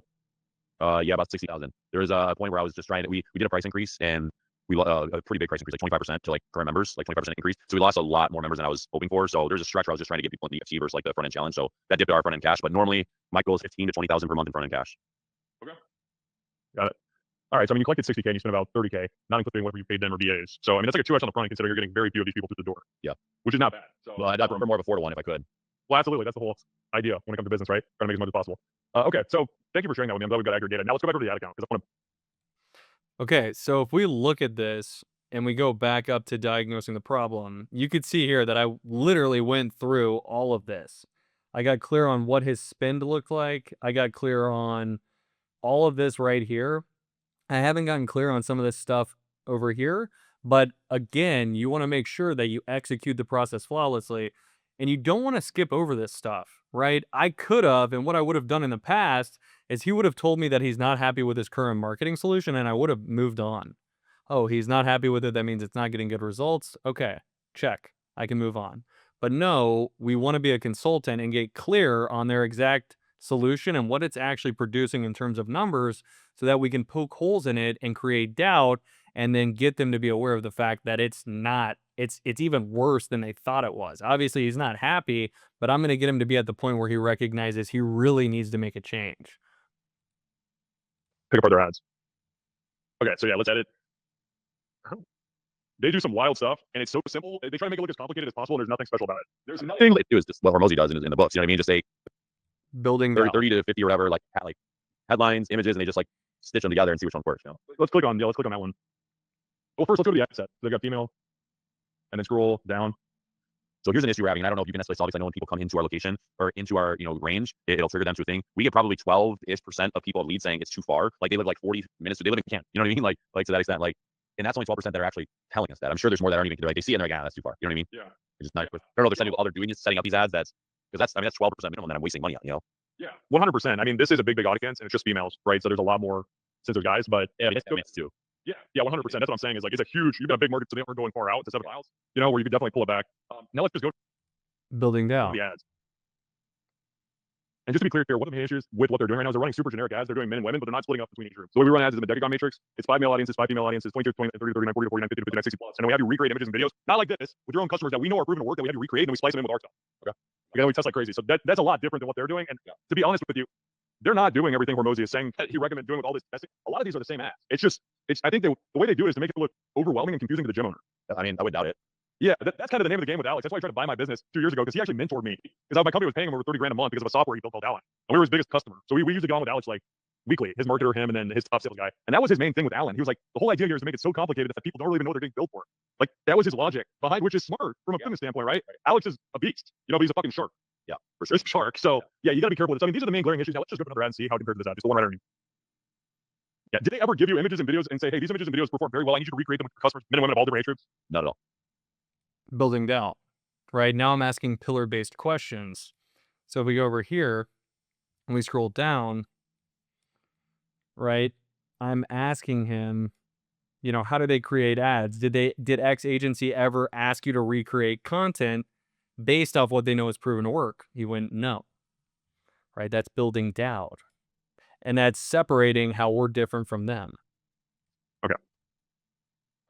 S2: Yeah, about 60,000. There was a point where I was just trying to, we did a price increase and we a pretty big price increase, like 25% to like current members, like 25% increase. So we lost a lot more members than I was hoping for. So there's a stretch where I was just trying to get people in the EFT versus like the front end challenge. So that dipped our front end cash. But normally my goal is 15 to 20,000 per month in front end cash.
S3: Okay. Got it. All right. So I mean, you collected 60K and you spent about 30K, not including what you paid them or VAs. So I mean, that's like a 2x on the front end considering you're getting very few of these people through the door.
S2: Yeah.
S3: Which is not bad. So
S2: Well, I'd prefer more of a 4-to-1 if I could.
S3: Well, absolutely. That's the whole idea when it comes to business, right? Trying to make as much as possible. Okay. So thank you for sharing that with me. I'm glad we got accurate data. Now let's go back to the ad account because I want to.
S1: Okay, so if we look at this and we go back up to diagnosing the problem, you could see here that I literally went through all of this. I got clear on what his spend looked like. I got clear on all of this right here. I haven't gotten clear on some of this stuff over here, but again, you want to make sure that you execute the process flawlessly and you don't want to skip over this stuff, right? I could have, and what I would have done in the past is he would have told me that he's not happy with his current marketing solution and I would have moved on. Oh, he's not happy with it. That means it's not getting good results. Okay, check. I can move on. But no, we want to be a consultant and get clear on their exact solution and what it's actually producing in terms of numbers so that we can poke holes in it and create doubt and then get them to be aware of the fact that it's not, it's even worse than they thought it was. Obviously, he's not happy, but I'm going to get him to be at the point where he recognizes he really needs to make a change.
S3: Pick apart their ads. Okay, so yeah, let's edit. They do some wild stuff, and it's so simple. They try to make it look as complicated as possible, and there's nothing special about it. There's nothing.
S2: It was just what Hormozy does in the books. You know what I mean? Just say
S1: Building
S2: 30 to 50 or whatever, like headlines, images, and they just like stitch them together and see which one works. You know?
S3: Let's click on that one. Well, first let's go to the ad set. So they got female, and then scroll down.
S2: So here's an issue we're having, and I don't know if you can necessarily solve this. I know when people come into our location or into our range, it'll trigger them to a thing. We get probably 12-ish% of people of leads saying it's too far. Like they live like 40 minutes, they live in Canton. You know what I mean? Like to that extent, like, and that's only 12% that are actually telling us that. I'm sure there's more that aren't even like they see it and they're like, that's too far. You know what I mean?
S3: Yeah.
S2: It's just not. I don't know if they're all they're doing is setting up these ads. That's 12% minimum that I'm wasting money on. You know?
S3: Yeah, 100%. I mean, this is a big audience, and it's just females, right? So there's a lot more since there's guys, but
S2: yeah, it's too.
S3: Yeah, 100%. That's what I'm saying. Is like it's a huge. You've got a big market, so we're going far out to 7 miles. Where you could definitely pull it back. Now let's just go
S1: building
S3: to
S1: down
S3: the ads. And just to be clear here, one of the main issues with what they're doing right now is they're running super generic ads. They're doing men and women, but they're not splitting up between each group. So the way we run ads is in the decagon matrix. It's 5 male audiences, 5 female audiences, 22, 20, 30, 39, 40, 49, 50, 59, 60 plus. And then we have you recreate images and videos, not like this, with your own customers that we know are proven to work, that we have you recreate, and then we splice them in with our stuff. Okay. Then we test like crazy. So that's a lot different than what they're doing. And to be honest with you, they're not doing everything Hormozy is saying that he recommends doing with all this testing. A lot of these are the same ads. I think the way they do it is to make it look overwhelming and confusing to the gym owner.
S2: I mean, I would doubt it.
S3: Yeah, that's kind of the name of the game with Alex. That's why I tried to buy my business 2 years ago, because he actually mentored me. Because my company was paying him over 30 grand a month because of a software he built called Alan. And we were his biggest customer. So we usually go on with Alex like weekly, his marketer, him, and then his top sales guy. And that was his main thing with Alan. He was like, the whole idea here is to make it so complicated that people don't really even know what they're getting billed for. Like that was his logic behind, which is smart from a business standpoint, right? Alex is a beast, but he's a fucking shark.
S2: Yeah,
S3: for sure. He's a shark. So yeah, you got to be careful with this. I mean, these are the main glaring issues. Now let's just go to another ad and see how it compares to this ad. Just the one right underneath. Yeah. Did they ever give you images and videos and say, hey, these images and videos perform very well. I need you to recreate them with your customers, men and women of all different age groups?
S2: Not at all.
S1: building down. Right now I'm asking pillar-based questions. So if we go over here and we scroll down, right, I'm asking him, how do they create ads? Did X agency ever ask you to recreate content based off what they know is proven to work? He went, no. Right, that's building doubt. And that's separating how we're different from them.
S3: Okay.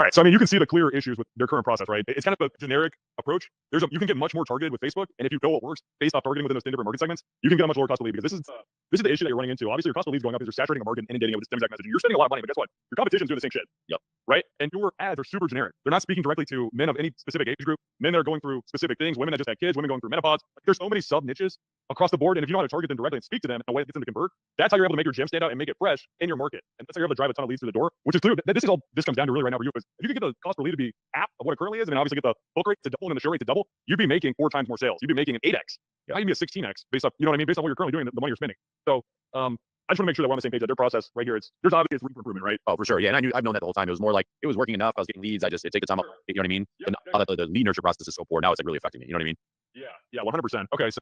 S3: All right, so I mean, you can see the clear issues with their current process, right? It's kind of a generic approach. You can get much more targeted with Facebook, and if you know what works based off targeting within those 10 different market segments, you can get a much lower cost of lead, because this is the issue that you're running into. Obviously, your cost of leads going up because you're saturating a market and inundating it with the same exact messaging. You're spending a lot of money, but guess what? Your competition's doing the same shit.
S2: Yep.
S3: Right? And your ads are super generic. They're not speaking directly to men of any specific age group, men that are going through specific things, women that just had kids, women going through menopause. Like, there's so many sub niches across the board, and if you know how to target them directly and speak to them in a way that gets them to convert, that's how you're able to make your gym stand out and make it fresh in your market. And that's how you're able to drive a ton of leads through the door, which is clear. This comes down to really right now for you, because if you could get the cost per lead to be half of what it currently is, and obviously get the book rate to double and the show rate to double, you'd be making 4 times more sales. You'd be making an 8x. Might even be a 16x based off, you know what I mean, based on what you're currently doing, the money you're spending. So I just want to make sure that we're on the same page. That their process right here, there's obviously room for improvement, right?
S2: Oh, for sure. Yeah, and I've known that the whole time. It was more like it was working enough. I was getting leads. It take the time out. You know what I mean?
S3: Yeah,
S2: And now that the lead nurture process is so poor, now it's like really affecting me. You know what I mean?
S3: Yeah, 100%. Okay, so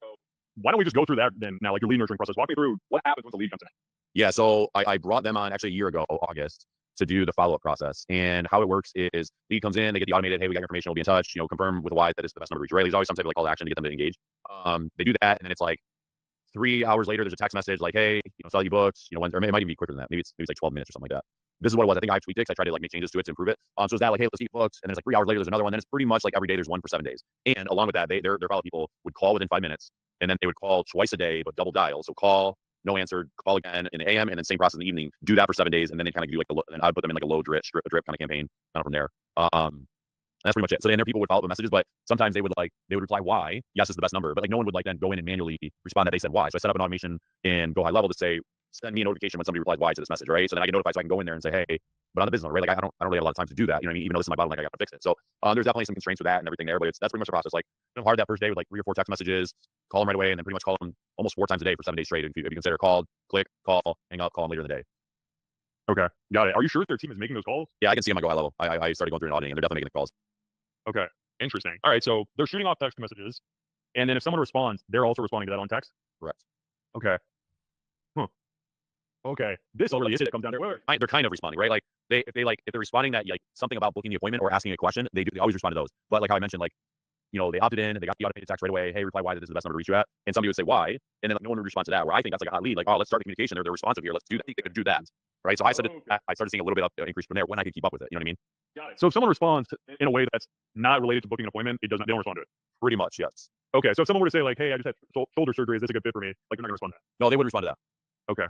S3: why don't we just go through that then now, like your lead nurturing process? Walk me through what happens once the lead comes in.
S2: Yeah. So I brought them on actually a year ago, August, to do the follow up process. And how it works is lead comes in, they get the automated, hey, we got your information, we'll be in touch. Confirm with why that is the best number to reach. Right? There's always some type of like call to action to get them to engage. They do that, and then it's like 3 hours later, there's a text message like, hey, saw you booked, when, or it might even be quicker than that. Maybe it's like 12 minutes or something like that. This is what it was. I think I tweaked it because I tried to like make changes to it to improve it. So it's that like, hey, let's get booked. And then it's like 3 hours later, there's another one. Then it's pretty much like every day there's one for 7 days. And along with that, their follow people would call within 5 minutes, and then they would call twice a day, but double dial. So call, no answer, call again in the AM, and then same process in the evening. Do that for 7 days, and then they kind of do like and I'd put them in like a low drip kind of campaign kind of from there. That's pretty much it. So then there people would follow up with messages, but sometimes they would reply why. Yes, it's the best number, but like no one would like then go in and manually respond that they said why. So I set up an automation in Go High Level to say send me a notification when somebody replies why to this message, right? So then I get notified, so I can go in there and say, hey, but on the business owner, right? Like I don't really have a lot of time to do that. You know what I mean? Even though this is my bottleneck, I got to fix it. So there's definitely some constraints with that and everything there, but that's pretty much the process. Like hard that first day with like 3 or 4 text messages, call them right away, and then pretty much call them almost 4 times a day for 7 days straight. If you consider call, click, call, hang up, call them later in the day.
S3: Okay, got it. Are you sure their team is making those calls?
S2: Yeah, I can see on my Go High Level. I started going through and auditing, and they're definitely making the calls.
S3: Okay, interesting. All right, so they're shooting off text messages, and then if someone responds, they're also responding to that on text?
S2: Correct.
S3: Okay. Okay. This really is it. It comes down to
S2: they're kind of responding, right? Like if they're responding that like something about booking the appointment or asking a question, they always respond to those. But like how I mentioned, like they opted in and they got the automated text right away. Hey, reply why this is the best number to reach you at. And somebody would say why, and then like, no one would respond to that. Where I think that's like a hot lead. Like, oh, let's start the communication. They're responsive here. Let's do that. I think they could do that, right? So I started seeing a little bit of increase from there when I could keep up with it. You know what I mean?
S3: Got it. So if someone responds in a way that's not related to booking an appointment, they don't respond to it.
S2: Pretty much, yes.
S3: Okay. So if someone were to say like, hey, I just had shoulder surgery. Is this a good fit for me? Like, they're not gonna respond to that.
S2: No, they wouldn't respond to that.
S3: Okay.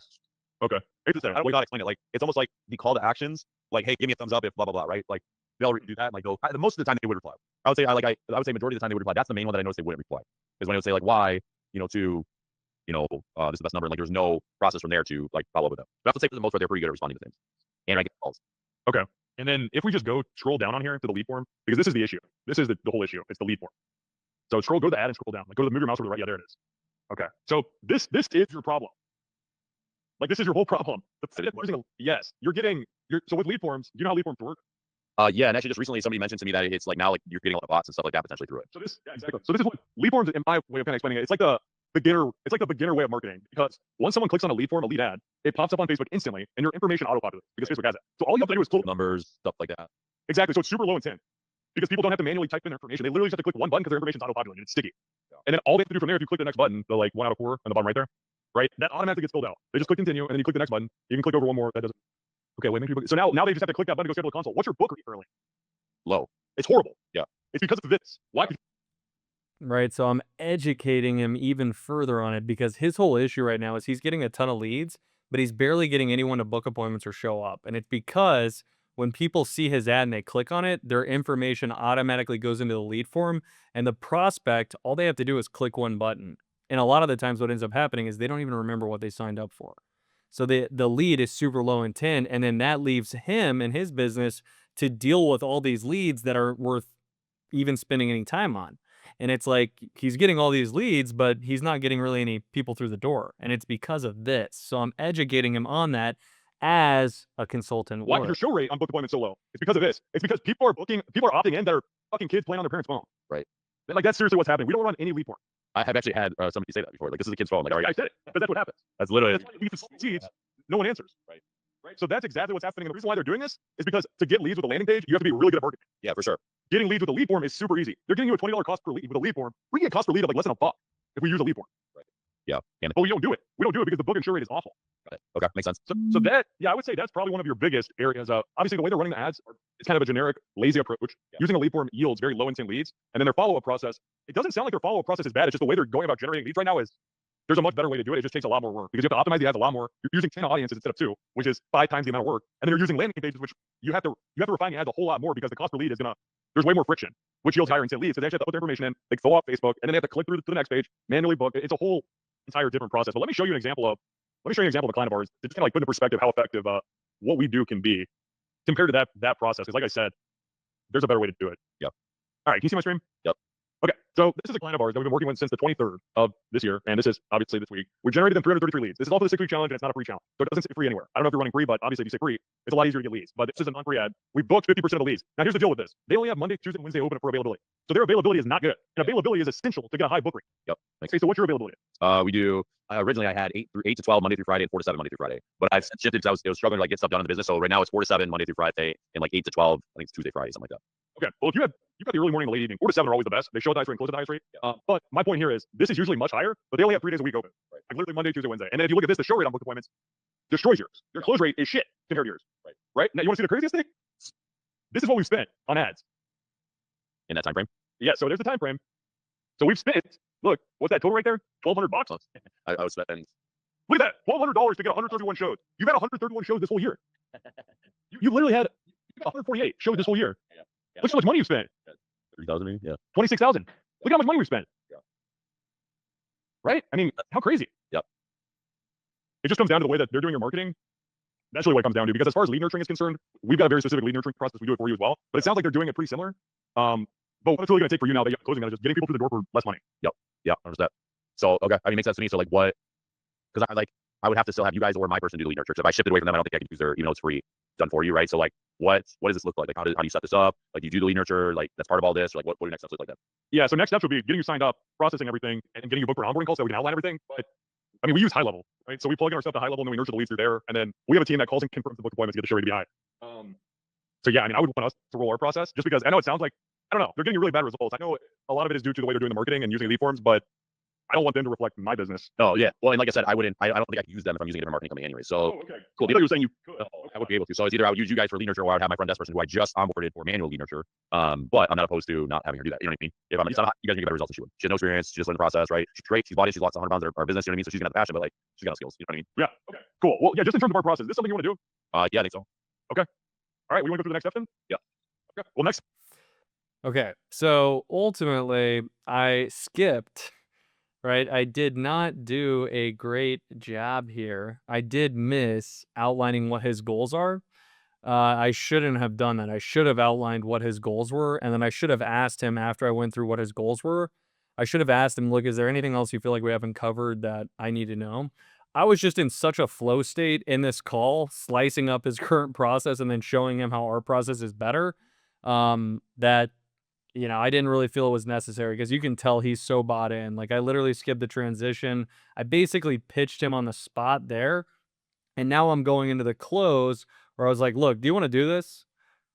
S3: Okay.
S2: I don't know how to explain it. Like it's almost like the call to actions. Like, hey, give me a thumbs up if blah blah blah, right? Like they'll do that. Like most of the time they would reply. I would say I would say majority of the time they would reply. That's the main one that I noticed they wouldn't reply. Is when I would say like why, to this is the best number. And like there's no process from there to like follow up with them. But I have to say for the most part they're pretty good at responding to things. And I get calls.
S3: Okay. And then if we just scroll down on here to the lead form, because this is the issue. This is the whole issue. It's the lead form. So go to the ad and scroll down. Like move your mouse over to the right. Yeah, there it is. Okay. So this is your problem. Like this is your whole problem. Yes, so with lead forms, do you know how lead forms work?
S2: Yeah, and actually just recently somebody mentioned to me that it's like now like you're getting a lot of bots and stuff like that potentially through it.
S3: So exactly. So this is what lead forms, in my way of kind of explaining it, it's like the beginner way of marketing, because once someone clicks on a lead form, a lead ad, it pops up on Facebook instantly and your information auto-populates because Facebook has it. So all you have to do is click
S2: numbers, stuff like that.
S3: Exactly. So it's super low intent because people don't have to manually type in their information. They literally just have to click one button because their information is auto-populated. It's sticky. Yeah. And then all they have to do from there, if you click the next button, the like 1 out of 4 on the bottom right there, right? That automatically gets filled out. They just click continue, and then you click the next button. You can click over one more. That doesn't. Okay, wait, make sure you book. So now they just have to click that button to go schedule a consult. What's your book rate currently?
S2: Low.
S3: It's horrible.
S2: Yeah.
S3: It's because of this. Why?
S1: Right, so I'm educating him even further on it because his whole issue right now is he's getting a ton of leads, but he's barely getting anyone to book appointments or show up. And it's because when people see his ad and they click on it, their information automatically goes into the lead form, and the prospect, all they have to do is click one button. And a lot of the times what ends up happening is they don't even remember what they signed up for. So the lead is super low intent, and then that leaves him and his business to deal with all these leads that are worth even spending any time on. And it's like he's getting all these leads, but he's not getting really any people through the door. And it's because of this. So I'm educating him on that as a consultant.
S3: Why is your show rate on book appointments so low? It's because of this. It's because people are opting in that are fucking kids playing on their parents' phone.
S2: Right.
S3: Like that's seriously what's happening. We don't run any lead form.
S2: I have actually had somebody say that before. Like, this is a kid's phone. Like,
S3: I said it, but that's what happens.
S2: That's literally
S3: it. No one answers. Right. So that's exactly what's happening. And the reason why they're doing this is because to get leads with a landing page, you have to be really good at marketing.
S2: Yeah, for sure.
S3: Getting leads with a lead form is super easy. They're getting you a $20 cost per lead with a lead form. We can get cost per lead of like less than $1 if we use a lead form.
S2: Right. Yeah.
S3: But we don't do it. We don't do it because the book and show rate is awful.
S2: Got it. Okay, makes sense.
S3: So that, yeah, I would say that's probably one of your biggest areas. Obviously, the way they're running the ads, it's kind of a generic, lazy approach. Yeah. Using a lead form yields very low intent leads, and then their follow-up process. It doesn't sound like their follow-up process is bad. It's just the way they're going about generating leads right now is. There's a much better way to do it. It just takes a lot more work because you have to optimize the ads a lot more. You're using 10 audiences instead of 2, which is 5 times the amount of work. And then you're using landing pages, which you have to refine the ads a whole lot more because the cost per lead is there's way more friction, which yields higher intent leads. So they actually have to put their information in, like fill out Facebook, and then they have to click through to the next page, manually book. It's a whole entire different process. But let me show you an example of a client of ours to just kind of like put into perspective how effective what we do can be compared to that process. Because like I said, there's a better way to do it.
S2: Yep.
S3: All right, can you see my screen?
S2: Yep.
S3: Okay, so this is a client of ours that we've been working with since the 23rd of this year, and this is obviously this week. We've generated them 333 leads. This is all for the 6-week challenge, and it's not a free challenge, so it doesn't say free anywhere. I don't know if you're running free, but obviously if you say free, it's a lot easier to get leads. But this is a non-free ad. We booked 50% of the leads. Now here's the deal with this: they only have Monday, Tuesday, and Wednesday open for availability, so their availability is not good, and availability is essential to get a high book rate.
S2: Yep.
S3: Okay, so what's your availability?
S2: We do. Originally, I had 8 to 12 Monday through Friday and 4 to 7 Monday through Friday. But I've shifted because I was struggling to like get stuff done in the business. So right now it's 4 to 7 Monday through Friday and like 8 to 12. I think it's Tuesday, Friday, something like that.
S3: Okay, well if you've got the early morning and late evening, 4 to 7 are always the best. They show at the highest rate and close at the highest rate. But my point here is this is usually much higher, but they only have 3 days a week open. Right. Like literally Monday, Tuesday, Wednesday. And then if you look at this, the show rate on book appointments destroys yours. Your close rate is shit compared to yours. Right? Now you want to see the craziest thing? This is what we've spent on ads
S2: in that time frame.
S3: Yeah, so there's the time frame. So we've spent, look, what's that total right there? $1,200.
S2: I was spending.
S3: Look at that, $1,200 to get 131 shows. You've had 131 shows this whole year. You literally had 148 shows this whole year. Look how much money you spent.
S2: 3,000 maybe? Yeah.
S3: 26,000. Look how much money we spent.
S2: Yeah.
S3: Right? I mean, how crazy.
S2: Yep.
S3: It just comes down to the way that they're doing your marketing. That's really what it comes down to. Because as far as lead nurturing is concerned, we've got a very specific lead nurturing process. We do it for you as well. But it sounds like they're doing it pretty similar. But what it's really going to take for you now that you're closing that is just getting people through the door for less money.
S2: Yep. Yeah. Understand. So, okay. I mean, it makes sense to me. So like what, because I would have to still have you guys or my person do the lead nurture. So if I shipped it away from them, I don't think I can use their, even though it's free, done for you, right? So like, what does this look like? Like, how do you set this up? Like, do you do the lead nurture? Like, that's part of all this? Or like, what do your next steps look like then?
S3: Yeah. So next steps would be getting you signed up, processing everything, and getting you booked for onboarding calls so we can outline everything. But I mean, we use high level, right? So we plug in our stuff to high level and then we nurture the leads through there. And then we have a team that calls and confirms the book appointments to get the show rate to be high. So yeah, I mean, I would want us to roll our process just because I know it sounds like, I don't know, they're getting really bad results. I know a lot of it is due to the way they're doing the marketing and using lead forms, but I don't want them to reflect my business.
S2: Oh yeah. Well, and like I said, I don't think I can use them if I'm using a different marketing company anyway. So
S3: okay.
S2: Cool.
S3: I thought you were saying you could.
S2: I would be able to. So it's either I would use you guys for lead nurture or I would have my front desk person who I just onboarded for manual lead nurture. But I'm not opposed to not having her do that. You know what I mean? If I'm, you guys get better results than she would. She has no experience. She just learned the process, right? She's great. She's bought it. She's lost 100 pounds of our business. You know what I mean? So she's got the passion, but like she's got skills. You know what I mean?
S3: Yeah. Okay. Cool. Well, yeah. Just in terms of our process, is this something you want to do?
S2: Yeah, I think so.
S3: Okay. All right. We want to go through the next step then?
S2: Yeah.
S3: Okay. Well, next.
S1: Okay, so ultimately, I skipped, right? I did not do a great job here. I did miss outlining what his goals are. I shouldn't have done that. I should have outlined what his goals were, and then I should have asked him after I went through what his goals were. I should have asked him, look, is there anything else you feel like we haven't covered that I need to know? I was just in such a flow state in this call, slicing up his current process and then showing him how our process is better, that I didn't really feel it was necessary because you can tell he's so bought in. Like I literally skipped the transition. I basically pitched him on the spot there. And now I'm going into the close where I was like, look, do you want to do this?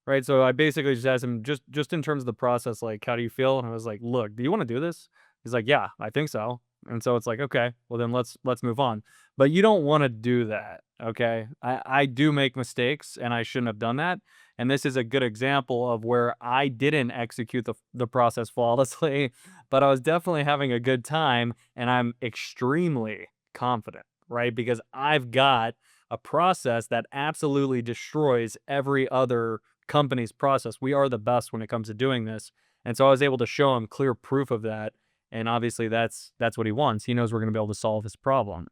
S1: Right. So I basically just asked him just in terms of the process, like, how do you feel? And I was like, look, do you want to do this? He's like, yeah, I think so. And so it's like, okay, well then let's move on. But you don't want to do that. Okay. I do make mistakes and I shouldn't have done that. And this is a good example of where I didn't execute the process flawlessly, but I was definitely having a good time and I'm extremely confident, right? Because I've got a process that absolutely destroys every other company's process. We are the best when it comes to doing this. And so I was able to show him clear proof of that. And obviously that's what he wants. He knows we're going to be able to solve his problem.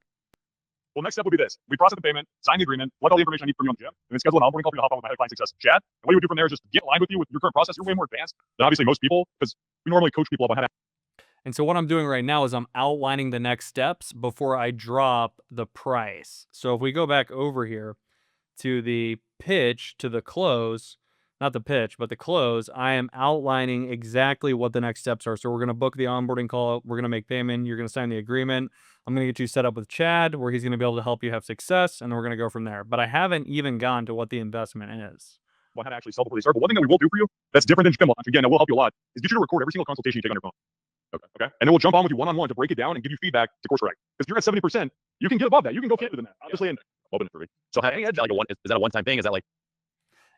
S3: Well, next step would be this. We process the payment, sign the agreement, let all the information I need from you on the gym, and then schedule an onboarding call for you to hop on with my head of client success chat. And what you would do from there is just get aligned with you with your current process. You're way more advanced than obviously most people because we normally coach people up on how to.
S1: And so what I'm doing right now is I'm outlining the next steps before I drop the price. So if we go back over here to the pitch, to the close, not the pitch, but the close, I am outlining exactly what the next steps are. So we're going to book the onboarding call. We're going to make payment. You're going to sign the agreement. I'm going to get you set up with Chad where he's going to be able to help you have success. And then we're going to go from there. But I haven't even gone to what the investment is.
S3: How to actually sell before they start. But one thing that we will do for you that's different than gym launch, again, that will help you a lot, is get you to record every single consultation you take on your phone. Okay. And then we'll jump on with you one-on-one to break it down and give you feedback to course correct. Because you're at 70%, you can get above that. You can go further than that, obviously. And
S2: open for me. So is that a one-time thing? Is that like?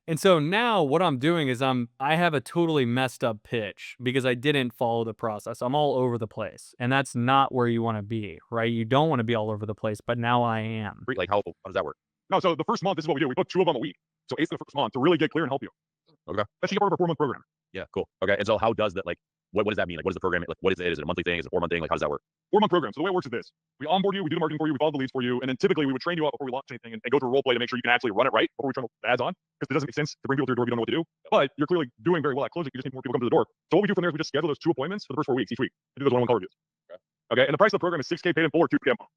S1: And so now what I'm doing is I have a totally messed up pitch because I didn't follow the process. I'm all over the place. And that's not where you want to be, right? You don't want to be all over the place, but now I am.
S2: Like how does that work?
S3: No, so the first month, this is what we do. We book 2 of them a week. So 8's the first month to really get clear and help you.
S2: Okay.
S3: That's part of our 4-month program.
S2: Yeah, cool. Okay. And so how does that, like, what does that mean? Like, what is the program? Like, what is it? Is it a monthly thing? Is it a 4-month thing? Like, how does that work?
S3: 4-month program. So the way it works is this: we onboard you, we do the marketing for you, we follow the leads for you, and then typically we would train you up before we launch anything and go through a role play to make sure you can actually run it right before we turn the ads on. Because it doesn't make sense to bring people to your door if you don't know what to do. But you're clearly doing very well at closing. You just need more people come to the door. So what we do from there is we just schedule those 2 appointments for the first 4 weeks each week to do those one-on-one call reviews. Okay. And the price of the program is $6K paid in full or $2K a month.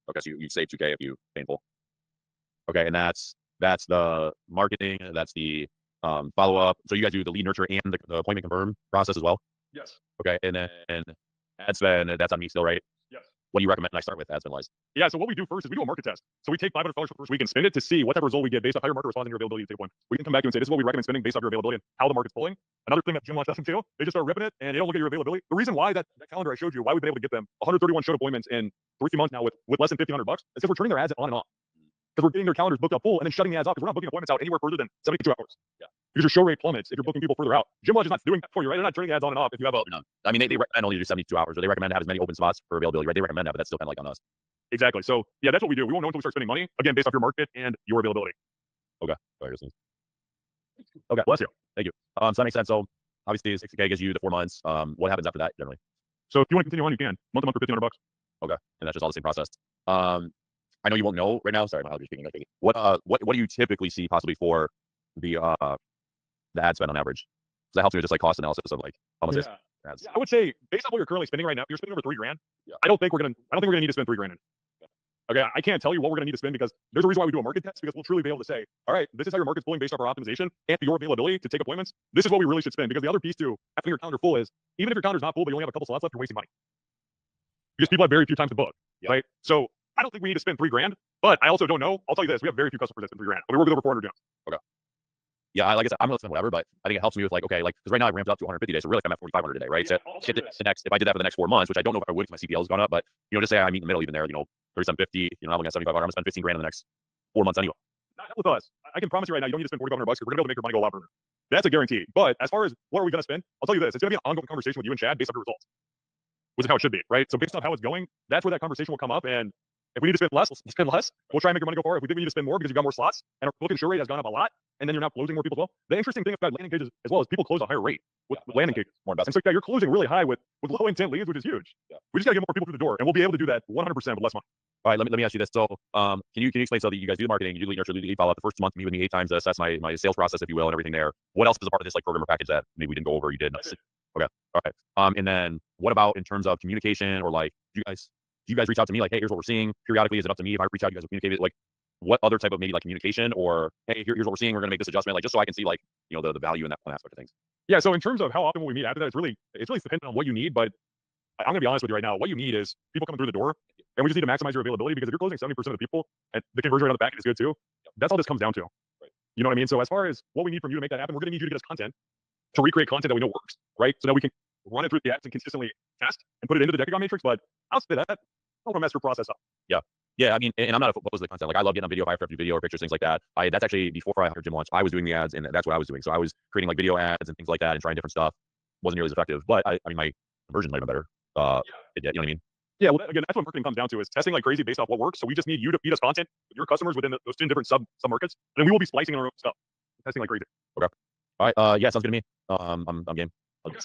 S2: Okay, so you save 2K if you pay in full. Okay, and that's the marketing. That's the follow up. So you guys do the lead nurture and the appointment confirm process as well.
S3: Yes.
S2: Okay, and then ad spend. That's on me still, right?
S3: Yes.
S2: What do you recommend I start with ad spend wise?
S3: Yeah. So what we do first is we do a market test. So we take $500 for the first week and spend it to see what type of result we get based off how your market responds and your availability to take one. We can come back to you and say, this is what we recommend spending based off your availability and how the market's pulling. Another thing that Gym Launch doesn't do, they just start ripping it and they don't look at your availability. The reason why that calendar I showed you, why we've been able to get them 131 showed appointments in 3 months now with less than $1,500 is because we're turning their ads on and off. Because we're getting their calendars booked up full and then shutting the ads off because we're not booking appointments out anywhere further than 72 hours. Yeah. Because your show rate plummets if you're booking people further out. Gym Launch is not doing that for you, right? They're not turning the ads on and off if you have a.
S2: No. I mean, they recommend only do 72 hours, or they recommend to have as many open spots for availability, right? They recommend that, but that's still kind of like on us.
S3: Exactly. So yeah, that's what we do. We won't know until we start spending money again based off your market and your availability.
S2: Okay. Okay.
S3: Bless you.
S2: Thank you. So that makes sense. So obviously, 60K gives you the 4 months. What happens after that generally?
S3: So if you want to continue on, you can month to month for $1,500.
S2: Okay, and that's just all the same process. I know you won't know right now. Sorry, my allergies speaking. Like, what do you typically see possibly for the ad spend on average? So that helps me with just like cost analysis of like how much
S3: Yeah.
S2: ads.
S3: Yeah, I would say based on what you're currently spending right now, if you're spending over $3,000.
S2: Yeah.
S3: I don't think we're gonna need to spend $3,000. Okay, I can't tell you what we're gonna need to spend because there's a reason why we do a market test because we'll truly be able to say, all right, this is how your market's pulling based off our optimization and your availability to take appointments. This is what we really should spend because the other piece to having your calendar full is even if your calendar's not full but you only have a couple slots left, you're wasting money because people have very few times to book, right? So I don't think we need to spend $3,000, but I also don't know. I'll tell you this: we have very few customers that spend $3,000. We work with over 400 gyms.
S2: Yeah, like I said, I'm gonna spend whatever, but I think it helps me with like, okay, like because right now I ramped up to 150 days, so really I'm at 4,500 a day, right?
S3: Yeah,
S2: So hit the next, if I did that for the next 4 months, which I don't know if I would, because my CPL has gone up, but just say I meet in the middle even there, 3750, I'm looking at 7,500, I'm gonna spend 15 grand in the next 4 months anyway.
S3: Not with us. I can promise you right now, you don't need to spend $4,500 because we're gonna be able to make your money go a lot further. That's a guarantee. But as far as what are we gonna spend, I'll tell you this: it's gonna be an ongoing conversation with you and Chad based on your results, which is how it should be, right? So based on how it's going, that's where that conversation will come up. And if we need to spend less, we'll spend less. We'll try and make your money go far. If we think we need to spend more because you've got more slots and our book and show rate has gone up a lot, and then you're now closing more people as well. The interesting thing about landing pages as well is people close a higher rate with landing pages.
S2: More investment.
S3: And so yeah, you're closing really high with low intent leads, which is huge.
S2: Yeah.
S3: We just gotta get more people through the door, and we'll be able to do that 100% with less money.
S2: All right, let me ask you this. So, can you explain so that you guys do the marketing, you do lead nurture, lead follow up? The first month, you meet with me 8 times to assess my sales process, if you will, and everything there. What else is a part of this like program or package that maybe we didn't go over? You did. Okay. All right. And then what about in terms of communication or like, do you guys reach out to me like, hey, here's what we're seeing? Periodically, is it up to me if I reach out? You guys will communicate it. Like, what other type of maybe like communication or hey, here's what we're seeing. We're gonna make this adjustment, like just so I can see like the value in that one aspect of things.
S3: Yeah. So in terms of how often will we meet after that, it's really dependent on what you need. But I'm gonna be honest with you right now. What you need is people coming through the door, and we just need to maximize your availability because if you're closing 70% of the people and the conversion rate on the back end is good too, that's all this comes down to. Right. You know what I mean? So as far as what we need from you to make that happen, we're gonna need you to get us content to recreate content that we know works, right? So that we can run it through the ads and consistently test and put it into the Decagon matrix. But I'll say that I don't want to mess your process up.
S2: Yeah, I mean, and I'm not opposed to the content. Like, I love getting on video if I have to do video or pictures, things like that. That's actually before I hired Gym Launch, I was doing the ads, and that's what I was doing. So I was creating like video ads and things like that, and trying different stuff. Wasn't nearly as effective, but I mean, my conversion might have been better. You know what I mean?
S3: Yeah, well, again, that's what marketing comes down to is testing like crazy based off what works. So we just need you to feed us content with your customers within those 10 different sub markets, and then we will be splicing our own stuff, testing like crazy.
S2: Okay. All right. Yeah, sounds good to me. I'm game.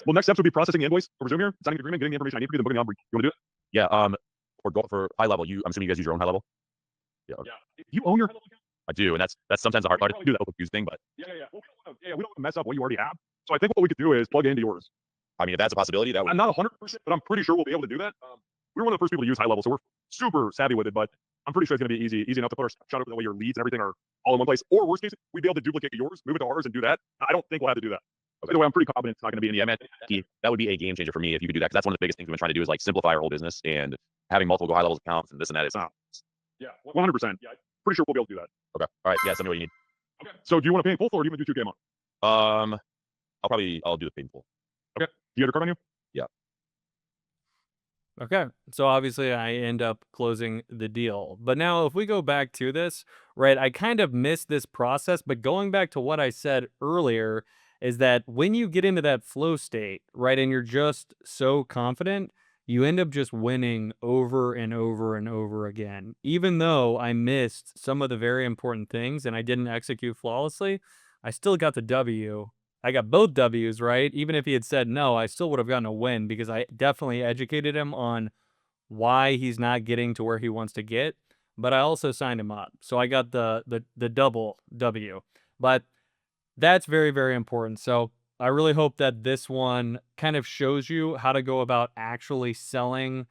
S3: Well, next steps would be processing the invoice over Zoom here, signing the agreement, getting the information I need for you, then booking the onboard. You want to do it?
S2: Yeah. For high level, I'm assuming you guys use your own high level. Yeah.
S3: You own your.
S2: I do, and that's sometimes the hard part to do that confused thing, but
S3: Yeah. Well, we don't want to mess up what you already have. So I think what we could do is plug it into yours.
S2: I mean, if that's a possibility, that would.
S3: I'm not 100%, but I'm pretty sure we'll be able to do that. We were one of the first people to use high level, so we're super savvy with it. But I'm pretty sure it's going to be easy enough to put our snapshot over that way your leads and everything are all in one place. Or worst case, we'd be able to duplicate yours, move it to ours, and do that. I don't think we'll have to do that. Okay. Either way, I'm pretty confident it's not going to be any.
S2: Yeah, man, that would be a game changer for me if you could do that. Because that's one of the biggest things we've been trying to do is like simplify our whole business and having multiple go high levels accounts and this and that.
S3: Yeah, 100%. Yeah, pretty sure we'll be able to do that.
S2: Okay. All right. Yeah, send me what you need.
S3: Okay. So do you want to pay in full or do you want to do 2K a month?
S2: I'll do the painful.
S3: Okay. Do you have your card on you?
S2: Yeah.
S1: Okay, so obviously I end up closing the deal. But now if we go back to this, right, I kind of missed this process, but going back to what I said earlier is that when you get into that flow state, right, and you're just so confident, you end up just winning over and over and over again. Even though I missed some of the very important things and I didn't execute flawlessly, I still got the W I got both W's, right? Even if he had said no, I still would have gotten a win because I definitely educated him on why he's not getting to where he wants to get, but I also signed him up. So I got the double W. But that's very, very important. So I really hope that this one kind of shows you how to go about actually selling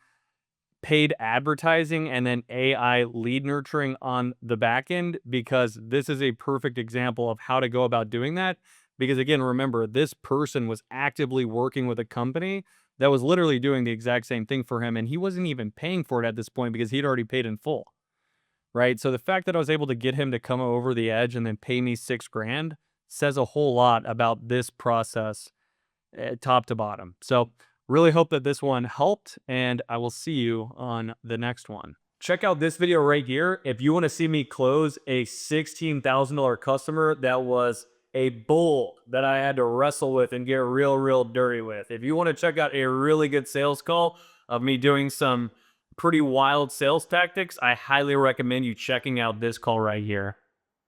S1: paid advertising and then AI lead nurturing on the back end, because this is a perfect example of how to go about doing that. Because again, remember, this person was actively working with a company that was literally doing the exact same thing for him, and he wasn't even paying for it at this point because he'd already paid in full, right? So the fact that I was able to get him to come over the edge and then pay me 6 grand says a whole lot about this process, top to bottom. So really hope that this one helped, and I will see you on the next one. Check out this video right here if you want to see me close a $16,000 customer that was a bull that I had to wrestle with and get real dirty with. If you want to check out a really good sales call of me doing some pretty wild sales tactics, I highly recommend you checking out this call right here.